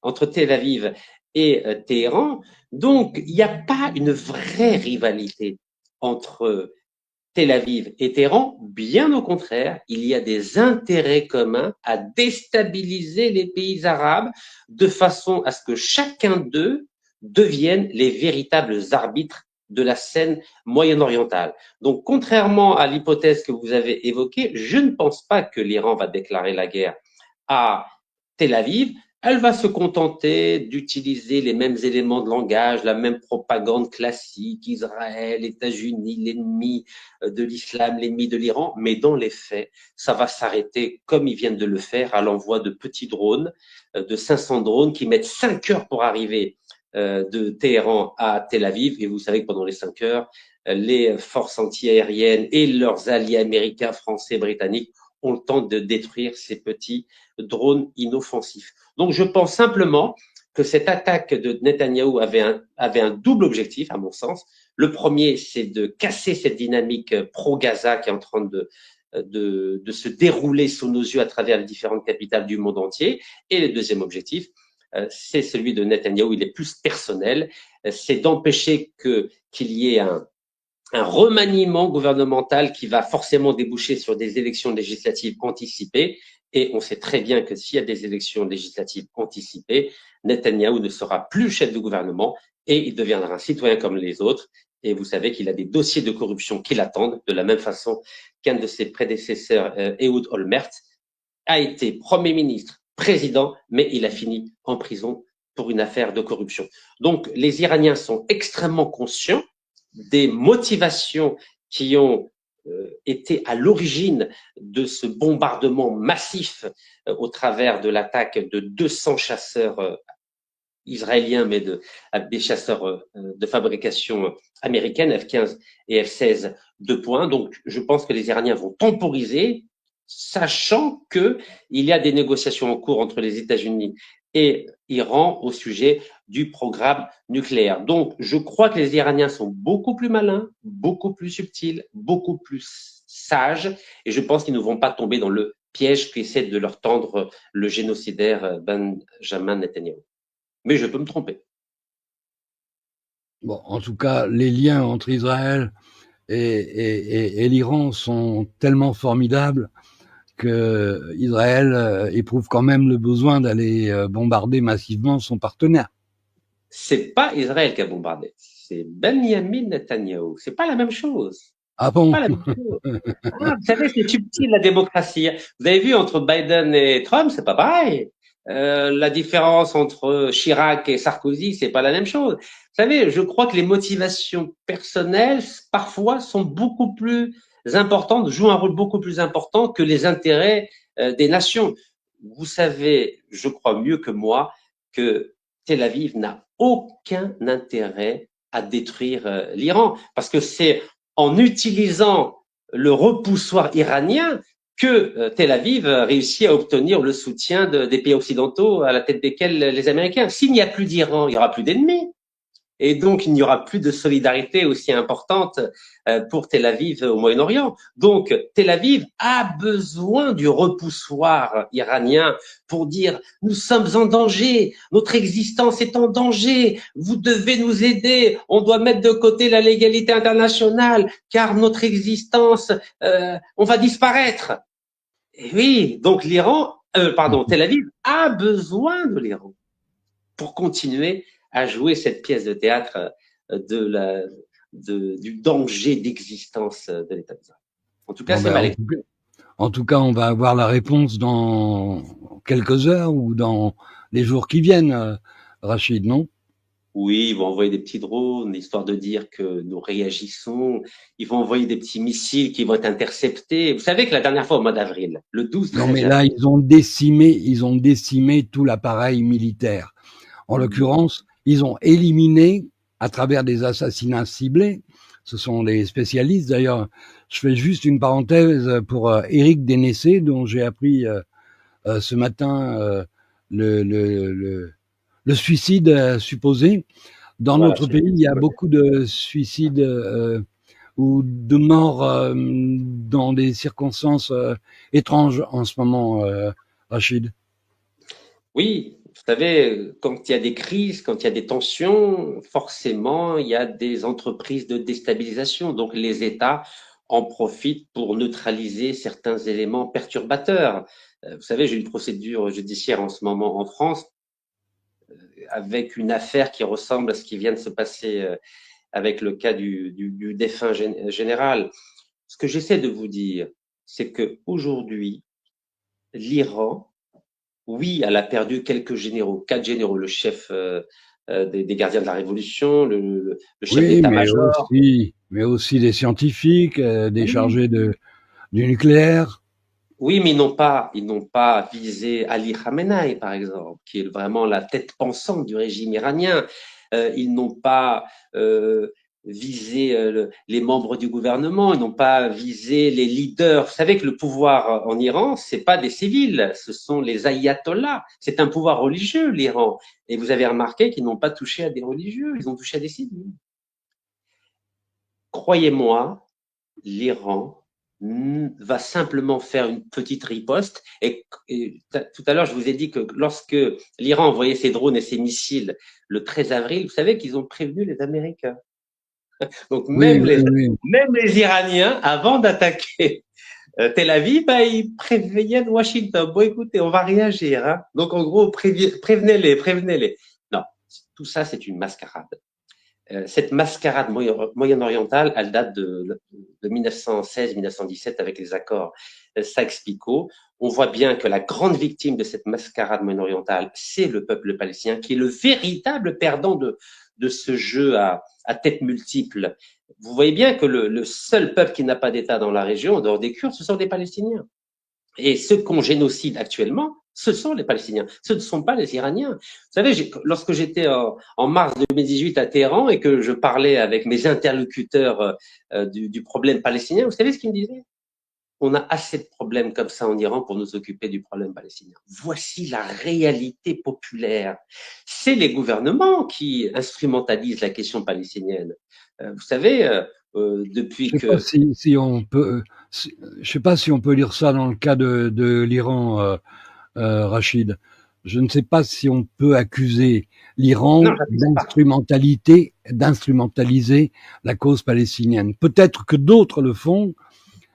entre Tel Aviv et Téhéran. Donc, il n'y a pas une vraie rivalité entre Tel Aviv et Téhéran. Bien au contraire, il y a des intérêts communs à déstabiliser les pays arabes de façon à ce que chacun d'eux devienne les véritables arbitres de la scène moyen-orientale. Donc, contrairement à l'hypothèse que vous avez évoquée, je ne pense pas que l'Iran va déclarer la guerre à Tel Aviv. Elle va se contenter d'utiliser les mêmes éléments de langage, la même propagande classique, Israël, États-Unis, l'ennemi de l'islam, l'ennemi de l'Iran, mais dans les faits, ça va s'arrêter comme ils viennent de le faire à l'envoi de petits drones, de 500 drones qui mettent 5 heures pour arriver de Téhéran à Tel Aviv. Et vous savez que pendant les 5 heures, les forces antiaériennes et leurs alliés américains, français, britanniques ont le temps de détruire ces petits drones inoffensifs. Donc, je pense simplement que cette attaque de Netanyahou avait un double objectif, à mon sens. Le premier, c'est de casser cette dynamique pro-Gaza qui est en train de se dérouler sous nos yeux à travers les différentes capitales du monde entier. Et le deuxième objectif, c'est celui de Netanyahou, il est plus personnel, c'est d'empêcher qu'il y ait un remaniement gouvernemental qui va forcément déboucher sur des élections législatives anticipées. Et on sait très bien que s'il y a des élections législatives anticipées, Netanyahou ne sera plus chef de gouvernement et il deviendra un citoyen comme les autres. Et vous savez qu'il a des dossiers de corruption qui l'attendent, de la même façon qu'un de ses prédécesseurs, Ehud Olmert, a été Premier ministre, président, mais il a fini en prison pour une affaire de corruption. Donc les Iraniens sont extrêmement conscients des motivations qui ont été à l'origine de ce bombardement massif au travers de l'attaque de 200 chasseurs israéliens, mais des chasseurs de fabrication américaine, F-15 et F-16 de points. Donc, je pense que les Iraniens vont temporiser, sachant qu'il y a des négociations en cours entre les États-Unis et Iran au sujet du programme nucléaire. Donc, je crois que les Iraniens sont beaucoup plus malins, beaucoup plus subtils, beaucoup plus sages, et je pense qu'ils ne vont pas tomber dans le piège qu'essaie de leur tendre le génocidaire Benjamin Netanyahu. Mais je peux me tromper. Bon, en tout cas, les liens entre Israël et l'Iran sont tellement formidables que Israël éprouve quand même le besoin d'aller bombarder massivement son partenaire. C'est pas Israël qui a bombardé, c'est Benjamin Netanyahou. C'est pas la même chose. Ah bon? Pas la même chose. Ah, vous savez, c'est subtil la démocratie. Vous avez vu entre Biden et Trump, c'est pas pareil. La différence entre Chirac et Sarkozy, c'est pas la même chose. Vous savez, je crois que les motivations personnelles, parfois, sont beaucoup plus importantes, jouent un rôle beaucoup plus important que les intérêts des nations. Vous savez, je crois mieux que moi, que Tel Aviv n'a aucun intérêt à détruire l'Iran, parce que c'est en utilisant le repoussoir iranien que Tel Aviv réussit à obtenir le soutien des pays occidentaux à la tête desquels les Américains. S'il n'y a plus d'Iran, il n'y aura plus d'ennemis. Et donc, il n'y aura plus de solidarité aussi importante pour Tel Aviv au Moyen-Orient. Donc, Tel Aviv a besoin du repoussoir iranien pour dire « Nous sommes en danger, notre existence est en danger, vous devez nous aider, on doit mettre de côté la légalité internationale, car notre existence, on va disparaître. » Et oui, donc Tel Aviv a besoin de l'Iran pour continuer à jouer cette pièce de théâtre du danger d'existence de l'État d'Israël. En tout cas, Bon, c'est ben, mal. en tout cas, on va avoir la réponse dans quelques heures ou dans les jours qui viennent, Rachid, non? Oui, ils vont envoyer des petits drones, histoire de dire que nous réagissons. Ils vont envoyer des petits missiles qui vont être interceptés. Vous savez que la dernière fois, au mois d'avril, le 12-13 Non, mais là, avril. ils ont décimé tout l'appareil militaire. En l'occurrence, ils ont éliminé, à travers des assassinats ciblés, ce sont les spécialistes. D'ailleurs, je fais juste une parenthèse pour Éric Dénessé, dont j'ai appris ce matin le suicide supposé. Dans Voilà, notre pays, il y a beaucoup de suicides ou de morts dans des circonstances étranges en ce moment, Rachid. oui, vous savez, quand il y a des crises, quand il y a des tensions, forcément, il y a des entreprises de déstabilisation. Donc, les États en profitent pour neutraliser certains éléments perturbateurs. Vous savez, j'ai une procédure judiciaire en ce moment en France avec une affaire qui ressemble à ce qui vient de se passer avec le cas du défunt général. Ce que j'essaie de vous dire, c'est que aujourd'hui, l'Iran, oui, elle a perdu quelques généraux, 4 généraux, le chef des gardiens de la Révolution, le chef Oui, d'état-major. mais aussi des scientifiques, des Oui, chargés du nucléaire. oui, mais ils n'ont pas visé Ali Khamenei, par exemple, qui est vraiment la tête pensante du régime iranien. Ils n'ont pas visé les membres du gouvernement, ils n'ont pas visé les leaders. Vous savez que le pouvoir en Iran, c'est pas des civils, ce sont les ayatollahs. C'est un pouvoir religieux, l'Iran. Et vous avez remarqué qu'ils n'ont pas touché à des religieux, ils ont touché à des civils. Croyez-moi, l'Iran va simplement faire une petite riposte. Et tout à l'heure, je vous ai dit que lorsque l'Iran envoyait ses drones et ses missiles le 13 avril, vous savez qu'ils ont prévenu les Américains. Donc Oui, oui, oui. même les Iraniens, avant d'attaquer Tel Aviv, ils prévenaient Washington. Bon, écoutez, on va réagir. Hein. Donc en gros, prévenez-les, prévenez-les. Non, tout ça, c'est une mascarade. Cette mascarade moyen-orientale, elle date de 1916-1917 avec les accords Sykes-Picot. On voit bien que la grande victime de cette mascarade moyen-orientale, c'est le peuple palestinien, qui est le véritable perdant de ce jeu à tête multiple. Vous voyez bien que le seul peuple qui n'a pas d'État dans la région, en dehors des Kurdes, ce sont les Palestiniens. Et ceux qu'on génocide actuellement, ce sont les Palestiniens, ce ne sont pas les Iraniens. Vous savez, lorsque j'étais en mars 2018 à Téhéran et que je parlais avec mes interlocuteurs du problème palestinien, vous savez ce qu'ils me disaient? On a assez de problèmes comme ça en Iran pour nous occuper du problème palestinien. Voici la réalité populaire. C'est les gouvernements qui instrumentalisent la question palestinienne. Vous savez, depuis Je sais pas si on peut, je sais pas si on peut lire ça dans le cas de l'Iran, Rachid. Je ne sais pas si on peut accuser l'Iran d'instrumentaliser la cause palestinienne. Peut-être que d'autres le font,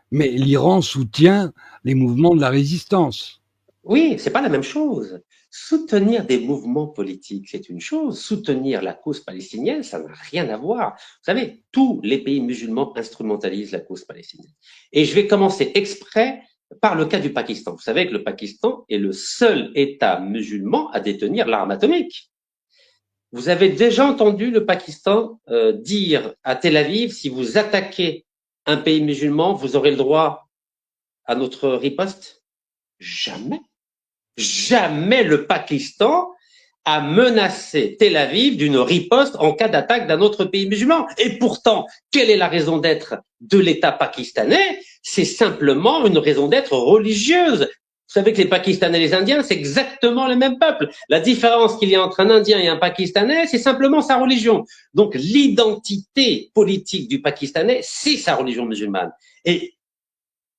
mais l'Iran soutient les mouvements de la résistance. Oui, c'est pas la même chose. Soutenir des mouvements politiques, c'est une chose. Soutenir la cause palestinienne, ça n'a rien à voir. Vous savez, tous les pays musulmans instrumentalisent la cause palestinienne. Et je vais commencer exprès par le cas du Pakistan. Vous savez que le Pakistan est le seul État musulman à détenir l'arme atomique. Vous avez déjà entendu le Pakistan dire à Tel Aviv, si vous attaquez un pays musulman, vous aurez le droit à notre riposte? Jamais. Jamais le Pakistan a menacé Tel Aviv d'une riposte en cas d'attaque d'un autre pays musulman. Et pourtant, quelle est la raison d'être de l'État pakistanais? C'est simplement une raison d'être religieuse. Vous savez que les Pakistanais et les Indiens, c'est exactement le même peuple. La différence qu'il y a entre un Indien et un Pakistanais, c'est simplement sa religion. Donc l'identité politique du Pakistanais, c'est sa religion musulmane. Et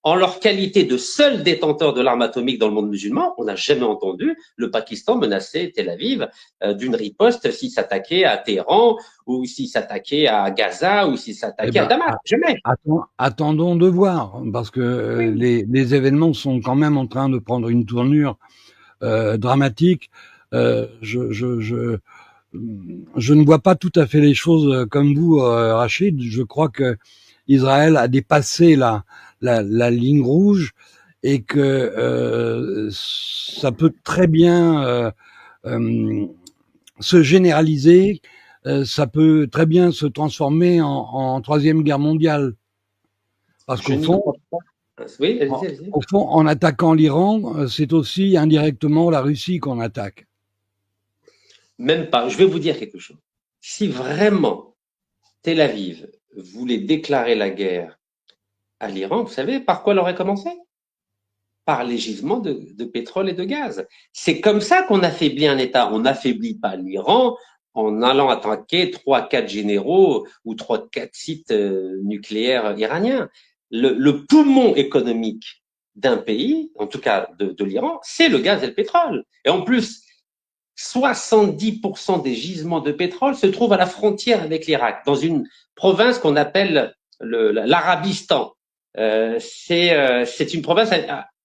en leur qualité de seul détenteur de l'arme atomique dans le monde musulman, on n'a jamais entendu le Pakistan menacer Tel Aviv d'une riposte s'il s'attaquait à Téhéran ou s'il s'attaquait à Gaza ou s'il s'attaquait à Damas. Jamais. Attendons de voir, parce que les événements sont quand même en train de prendre une tournure dramatique. Je ne vois pas tout à fait les choses comme vous, Rachid. Je crois que Israël a dépassé la ligne rouge et que ça peut très bien se généraliser, ça peut très bien se transformer en troisième guerre mondiale. Parce qu'au fond, au fond, en attaquant l'Iran, c'est aussi indirectement la Russie qu'on attaque. Même pas. Je vais vous dire quelque chose. Si vraiment Tel Aviv voulait déclarer la guerre à l'Iran, vous savez par quoi elle aurait commencé? Par les gisements de pétrole et de gaz. C'est comme ça qu'on affaiblit un État. On n'affaiblit pas l'Iran en allant attaquer 3-4 généraux ou 3-4 sites nucléaires iraniens. Le poumon économique d'un pays, en tout cas de l'Iran, c'est le gaz et le pétrole. Et en plus, 70% des gisements de pétrole se trouvent à la frontière avec l'Irak, dans une province qu'on appelle l'Arabistan. C'est une province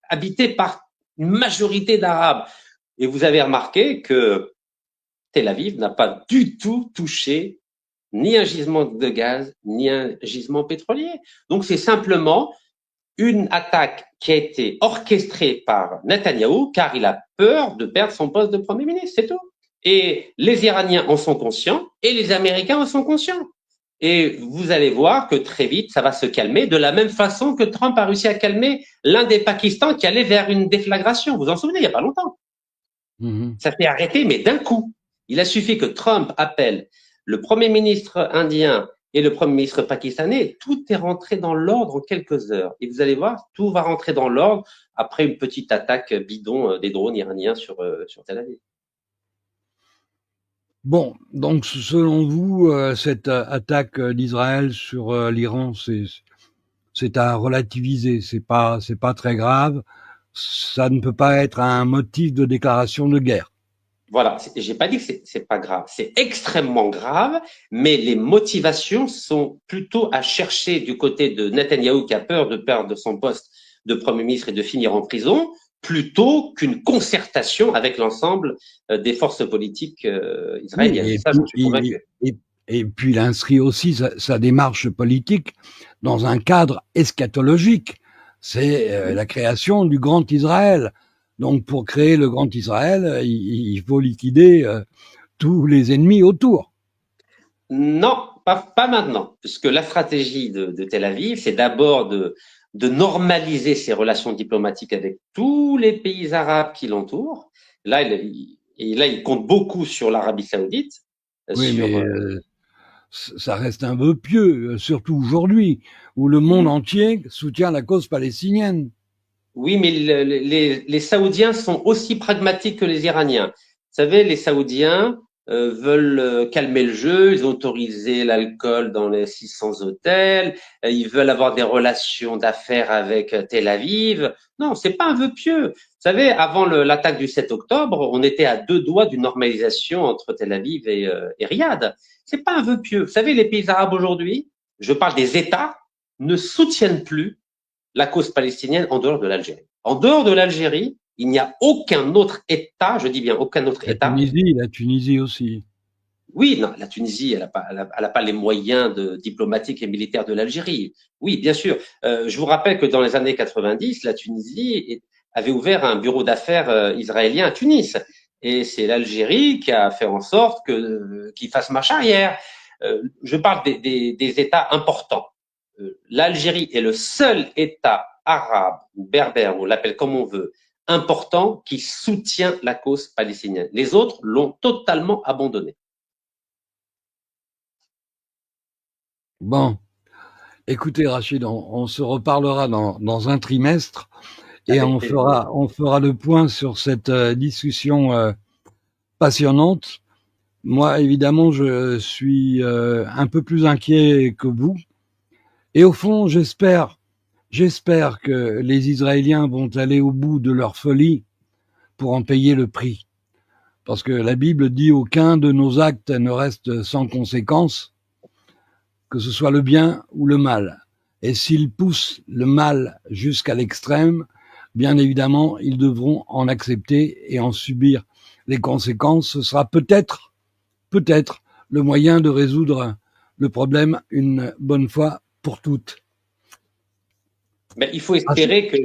habitée par une majorité d'Arabes. Et vous avez remarqué que Tel Aviv n'a pas du tout touché ni un gisement de gaz, ni un gisement pétrolier. Donc c'est simplement une attaque qui a été orchestrée par Netanyahou car il a peur de perdre son poste de Premier ministre, c'est tout. Et les Iraniens en sont conscients et les Américains en sont conscients. Et vous allez voir que très vite, ça va se calmer, de la même façon que Trump a réussi à calmer l'un des Pakistans qui allait vers une déflagration. Vous vous en souvenez, il n'y a pas longtemps. Ça s'est arrêté, mais d'un coup. Il a suffi que Trump appelle le Premier ministre indien et le Premier ministre pakistanais. Tout est rentré dans l'ordre en quelques heures. Et vous allez voir, tout va rentrer dans l'ordre après une petite attaque bidon des drones iraniens sur Tel Aviv. Bon, donc selon vous, cette attaque d'Israël sur l'Iran, c'est à relativiser. C'est pas très grave. Ça ne peut pas être un motif de déclaration de guerre. Voilà, j'ai pas dit que c'est pas grave, c'est extrêmement grave, mais les motivations sont plutôt à chercher du côté de Netanyahou qui a peur de perdre son poste de Premier ministre et de finir en prison, plutôt qu'une concertation avec l'ensemble des forces politiques israéliennes. Oui, Ça, j'en suis convaincu. et puis il inscrit aussi sa démarche politique dans un cadre eschatologique. C'est la création du Grand Israël. Donc pour créer le Grand Israël, il faut liquider tous les ennemis autour. Non, pas maintenant, puisque la stratégie de Tel Aviv, c'est d'abord de normaliser ses relations diplomatiques avec tous les pays arabes qui l'entourent. Là, il compte beaucoup sur l'Arabie Saoudite, Oui, sur mais ça reste un vœu pieux, surtout aujourd'hui, où le monde entier soutient la cause palestinienne. oui, mais les Saoudiens sont aussi pragmatiques que les Iraniens. Vous savez, les Saoudiens veulent calmer le jeu, ils ont autorisé l'alcool dans les 600 hôtels, ils veulent avoir des relations d'affaires avec Tel Aviv. Non, c'est pas un vœu pieux. Vous savez, avant l'attaque du 7 octobre, on était à 2 doigts d'une normalisation entre Tel Aviv et Riyad. C'est pas un vœu pieux. Vous savez, les pays arabes aujourd'hui, je parle des États, ne soutiennent plus la cause palestinienne en dehors de l'Algérie. En dehors de l'Algérie, il n'y a aucun autre État, je dis bien aucun autre État. La Tunisie aussi. Oui, non, la Tunisie, elle n'a pas les moyens diplomatiques et militaires de l'Algérie. Oui, bien sûr. Je vous rappelle que dans les années 90, la Tunisie avait ouvert un bureau d'affaires israélien à Tunis. Et c'est l'Algérie qui a fait en sorte qu'il fasse marche arrière. Je parle des États importants. L'Algérie est le seul État arabe ou berbère, on l'appelle comme on veut, important qui soutient la cause palestinienne. Les autres l'ont totalement abandonné. Bon, écoutez Rachid, on se reparlera dans un trimestre et on fera le point sur cette discussion passionnante. Moi, évidemment, je suis un peu plus inquiet que vous. Et au fond, j'espère que les Israéliens vont aller au bout de leur folie pour en payer le prix. Parce que la Bible dit aucun de nos actes ne reste sans conséquence, que ce soit le bien ou le mal. Et s'ils poussent le mal jusqu'à l'extrême, bien évidemment, ils devront en accepter et en subir les conséquences. Ce sera peut-être le moyen de résoudre le problème une bonne fois pour toutes. Mais il faut espérer que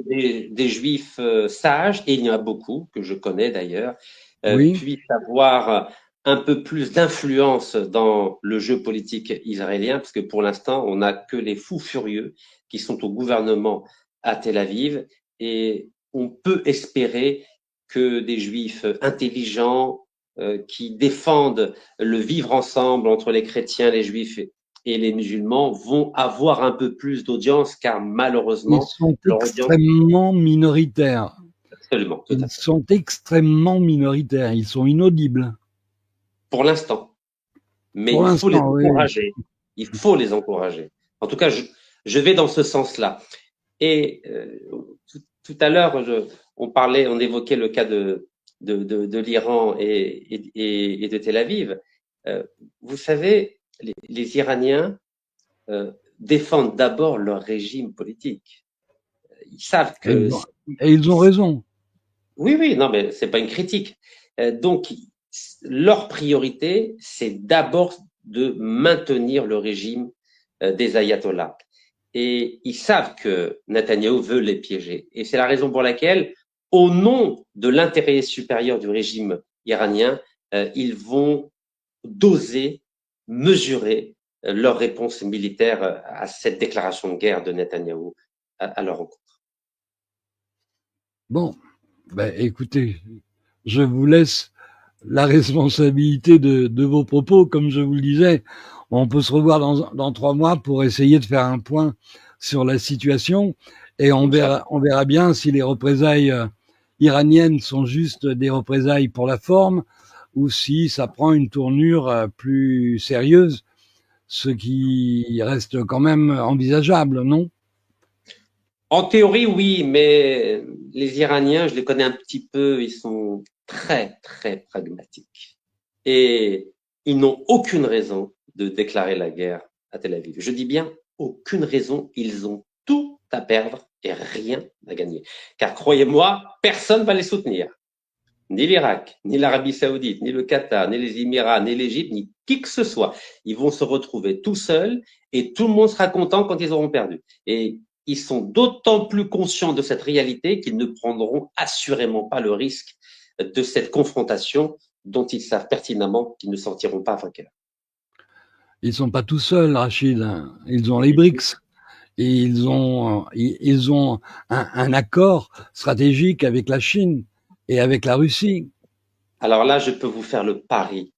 des juifs sages, et il y en a beaucoup, que je connais d'ailleurs, puissent avoir un peu plus d'influence dans le jeu politique israélien, parce que pour l'instant, on n'a que les fous furieux qui sont au gouvernement à Tel Aviv, et on peut espérer que des juifs intelligents qui défendent le vivre ensemble entre les chrétiens, les juifs et les musulmans vont avoir un peu plus d'audience, car malheureusement, ils sont extrêmement minoritaires. Absolument. Ils sont extrêmement minoritaires. Ils sont inaudibles. Pour l'instant. Mais il faut les encourager. Oui. Il faut les encourager. En tout cas, je vais dans ce sens-là. Et tout à l'heure, on évoquait le cas de l'Iran et de Tel Aviv. Vous savez, les Iraniens défendent d'abord leur régime politique. Ils savent que... Et ils ont raison. Oui, non, mais c'est pas une critique. Donc, leur priorité, c'est d'abord de maintenir le régime des ayatollahs. Et ils savent que Netanyahou veut les piéger. Et c'est la raison pour laquelle, au nom de l'intérêt supérieur du régime iranien, ils vont doser, mesurer leur réponse militaire à cette déclaration de guerre de Netanyahou à leur encontre. Bon, écoutez, je vous laisse la responsabilité de vos propos. Comme je vous le disais, On peut se revoir dans 3 mois pour essayer de faire un point sur la situation et on verra bien si les représailles iraniennes sont juste des représailles pour la forme ou si ça prend une tournure plus sérieuse, ce qui reste quand même envisageable, non? En théorie, oui, mais les Iraniens, je les connais un petit peu, ils sont très, très pragmatiques. Et ils n'ont aucune raison de déclarer la guerre à Tel Aviv. Je dis bien aucune raison, ils ont tout à perdre et rien à gagner. Car croyez-moi, personne ne va les soutenir. Ni l'Irak, ni l'Arabie Saoudite, ni le Qatar, ni les Émirats, ni l'Égypte, ni qui que ce soit. Ils vont se retrouver tout seuls et tout le monde sera content quand ils auront perdu. Et ils sont d'autant plus conscients de cette réalité qu'ils ne prendront assurément pas le risque de cette confrontation dont ils savent pertinemment qu'ils ne sortiront pas vainqueurs. Ils sont pas tout seuls, Rachid. Ils ont les BRICS. Et ils ont un accord stratégique avec la Chine et avec la Russie. Alors là, je peux vous faire le pari.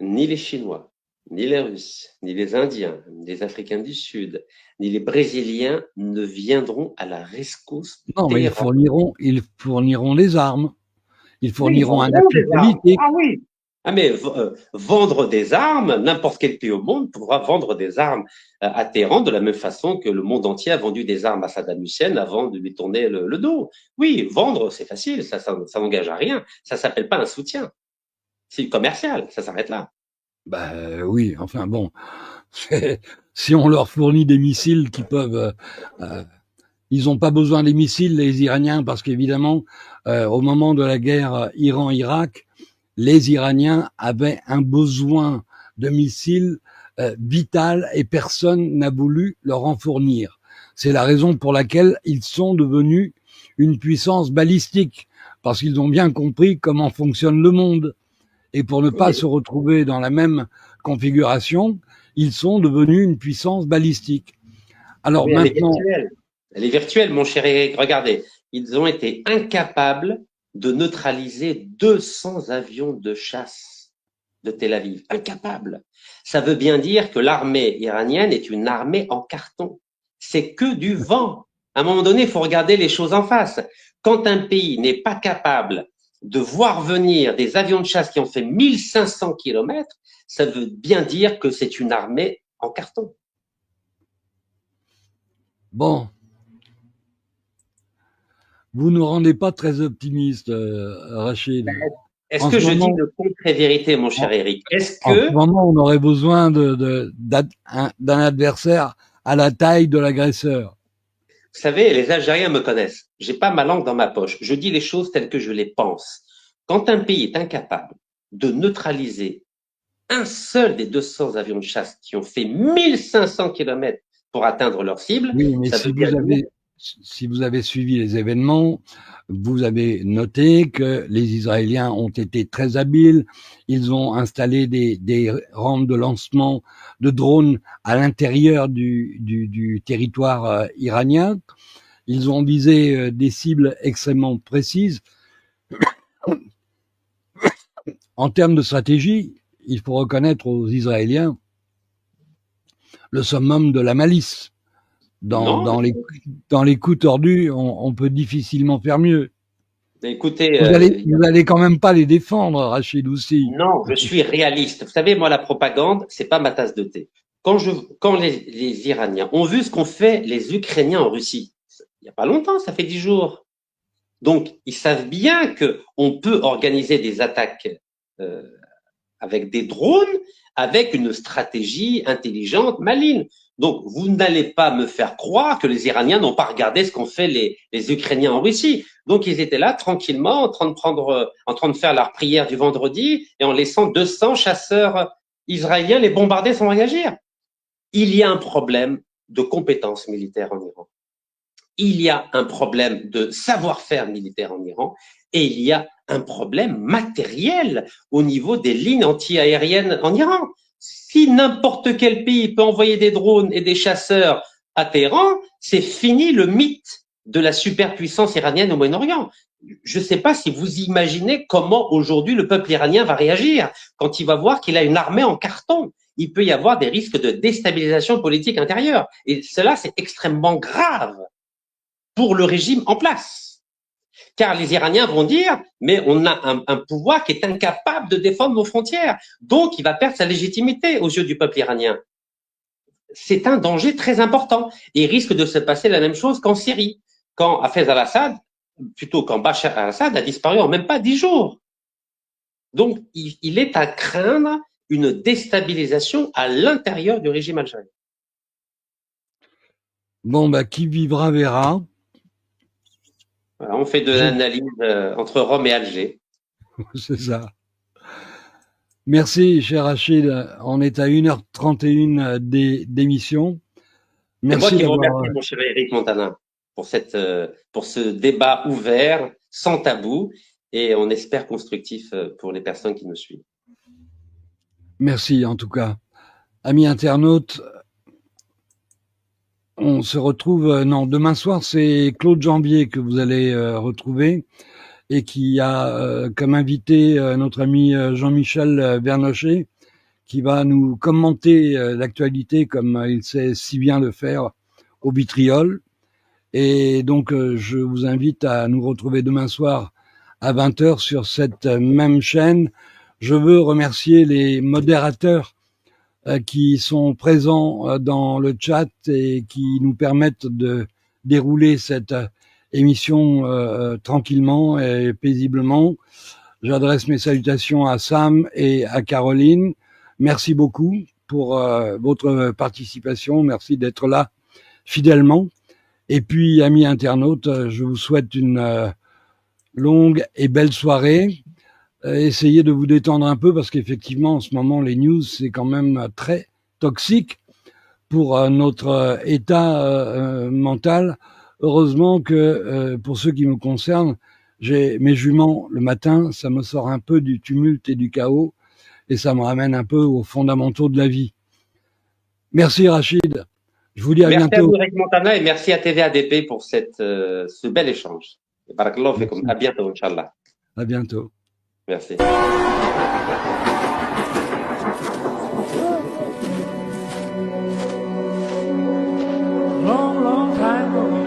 Ni les Chinois, ni les Russes, ni les Indiens, ni les Africains du Sud, ni les Brésiliens ne viendront à la rescousse. Non, mais ils fourniront les armes. Ils fourniront oui, un appui politique. Ah oui. Ah mais vendre des armes, n'importe quel pays au monde pourra vendre des armes à Téhéran de la même façon que le monde entier a vendu des armes à Saddam Hussein avant de lui tourner le dos. Oui, vendre, c'est facile, ça n'engage à rien. Ça s'appelle pas un soutien. C'est commercial, ça s'arrête là. Ben oui, enfin bon, si on leur fournit des missiles qui peuvent, ils n'ont pas besoin des missiles les Iraniens parce qu'évidemment, au moment de la guerre Iran-Irak, les Iraniens avaient un besoin de missiles vital et personne n'a voulu leur en fournir. C'est la raison pour laquelle ils sont devenus une puissance balistique parce qu'ils ont bien compris comment fonctionne le monde. Et pour ne pas se retrouver dans la même configuration, ils sont devenus une puissance balistique. Alors oui, maintenant, elle est virtuelle, mon cher Eric. Regardez, ils ont été incapables de neutraliser 200 avions de chasse de Tel Aviv. Incapables. Ça veut bien dire que l'armée iranienne est une armée en carton. C'est que du vent. À un moment donné, il faut regarder les choses en face. Quand un pays n'est pas capable de voir venir des avions de chasse qui ont fait 1500 kilomètres, ça veut bien dire que c'est une armée en carton. Bon, vous ne rendez pas très optimiste, Rachid. Est-ce que je dis de contre-vérité, mon cher Eric? Est-ce que... En ce moment, on aurait besoin d'un adversaire à la taille de l'agresseur. Vous savez, les Algériens me connaissent. J'ai pas ma langue dans ma poche. Je dis les choses telles que je les pense. Quand un pays est incapable de neutraliser un seul des 200 avions de chasse qui ont fait 1500 kilomètres pour atteindre leur cible, oui, mais ça veut dire si vous avez suivi les événements, vous avez noté que les Israéliens ont été très habiles. Ils ont installé des rampes de lancement de drones à l'intérieur du territoire iranien. Ils ont visé des cibles extrêmement précises. En termes de stratégie, il faut reconnaître aux Israéliens le summum de la malice. Dans les coups tordus, on peut difficilement faire mieux. Écoutez, vous allez quand même pas les défendre, Rachid aussi. Non, je suis réaliste. Vous savez, moi, la propagande, c'est pas ma tasse de thé. Quand les Iraniens ont vu ce qu'ont fait les Ukrainiens en Russie, il y a pas longtemps, ça fait 10 jours. Donc, ils savent bien que on peut organiser des attaques avec des drones, avec une stratégie intelligente, maligne. Donc, vous n'allez pas me faire croire que les Iraniens n'ont pas regardé ce qu'ont fait les Ukrainiens en Russie. Donc, ils étaient là tranquillement, en train de faire leur prière du vendredi et en laissant 200 chasseurs israéliens les bombarder sans réagir. Il y a un problème de compétences militaires en Iran. Il y a un problème de savoir-faire militaire en Iran et il y a un problème matériel au niveau des lignes anti-aériennes en Iran. Si n'importe quel pays peut envoyer des drones et des chasseurs à Téhéran, c'est fini le mythe de la superpuissance iranienne au Moyen-Orient. Je ne sais pas si vous imaginez comment aujourd'hui le peuple iranien va réagir quand il va voir qu'il a une armée en carton. il peut y avoir des risques de déstabilisation politique intérieure. Et cela, c'est extrêmement grave pour le régime en place. Car les Iraniens vont dire, mais on a un pouvoir qui est incapable de défendre nos frontières. Donc, il va perdre sa légitimité aux yeux du peuple iranien. C'est un danger très important. Et il risque de se passer la même chose qu'en Syrie, quand Hafez al-Assad, plutôt quand Bachar al-Assad a disparu en même pas 10 jours. Donc, il est à craindre une déstabilisation à l'intérieur du régime algérien. Bon, bah, qui vivra verra. Voilà, on fait de l'analyse entre Rome et Alger. C'est ça. Merci, cher Rachid. On est à 1h31 d'émission. Merci. C'est moi qui vous remercie, mon cher Eric Montana, pour ce débat ouvert, sans tabou, et on espère constructif pour les personnes qui nous suivent. Merci, en tout cas. Amis internautes, on se retrouve... demain soir, c'est Claude Jambier que vous allez retrouver et qui a comme invité notre ami Jean-Michel Vernochet, qui va nous commenter l'actualité comme il sait si bien le faire au vitriol. Et donc, je vous invite à nous retrouver demain soir à 20h sur cette même chaîne. Je veux remercier les modérateurs qui sont présents dans le chat et qui nous permettent de dérouler cette émission tranquillement et paisiblement. J'adresse mes salutations à Sam et à Caroline. Merci beaucoup pour votre participation. Merci d'être là fidèlement. Et puis, amis internautes, je vous souhaite une longue et belle soirée. Essayez de vous détendre un peu parce qu'effectivement, en ce moment, les news, c'est quand même très toxique pour notre état mental. Heureusement que, pour ceux qui me concernent, j'ai mes juments le matin, ça me sort un peu du tumulte et du chaos et ça me ramène un peu aux fondamentaux de la vie. Merci Rachid. Je vous dis à bientôt. Merci à vous, Eric Montana, et merci à TV ADP pour ce bel échange. Barakallahu fikum. À bientôt, Inch'Allah. À bientôt. Merci. Long, long time ago.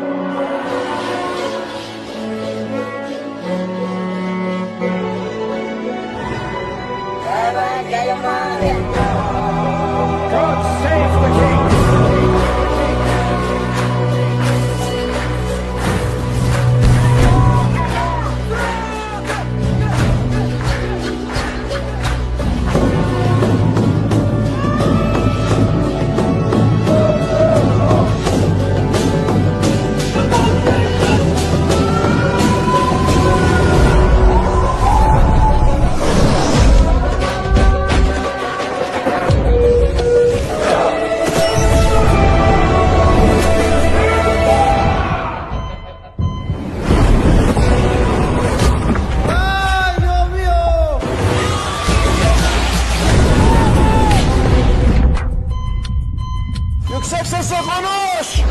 God save the king. Yüksek sesle konuş!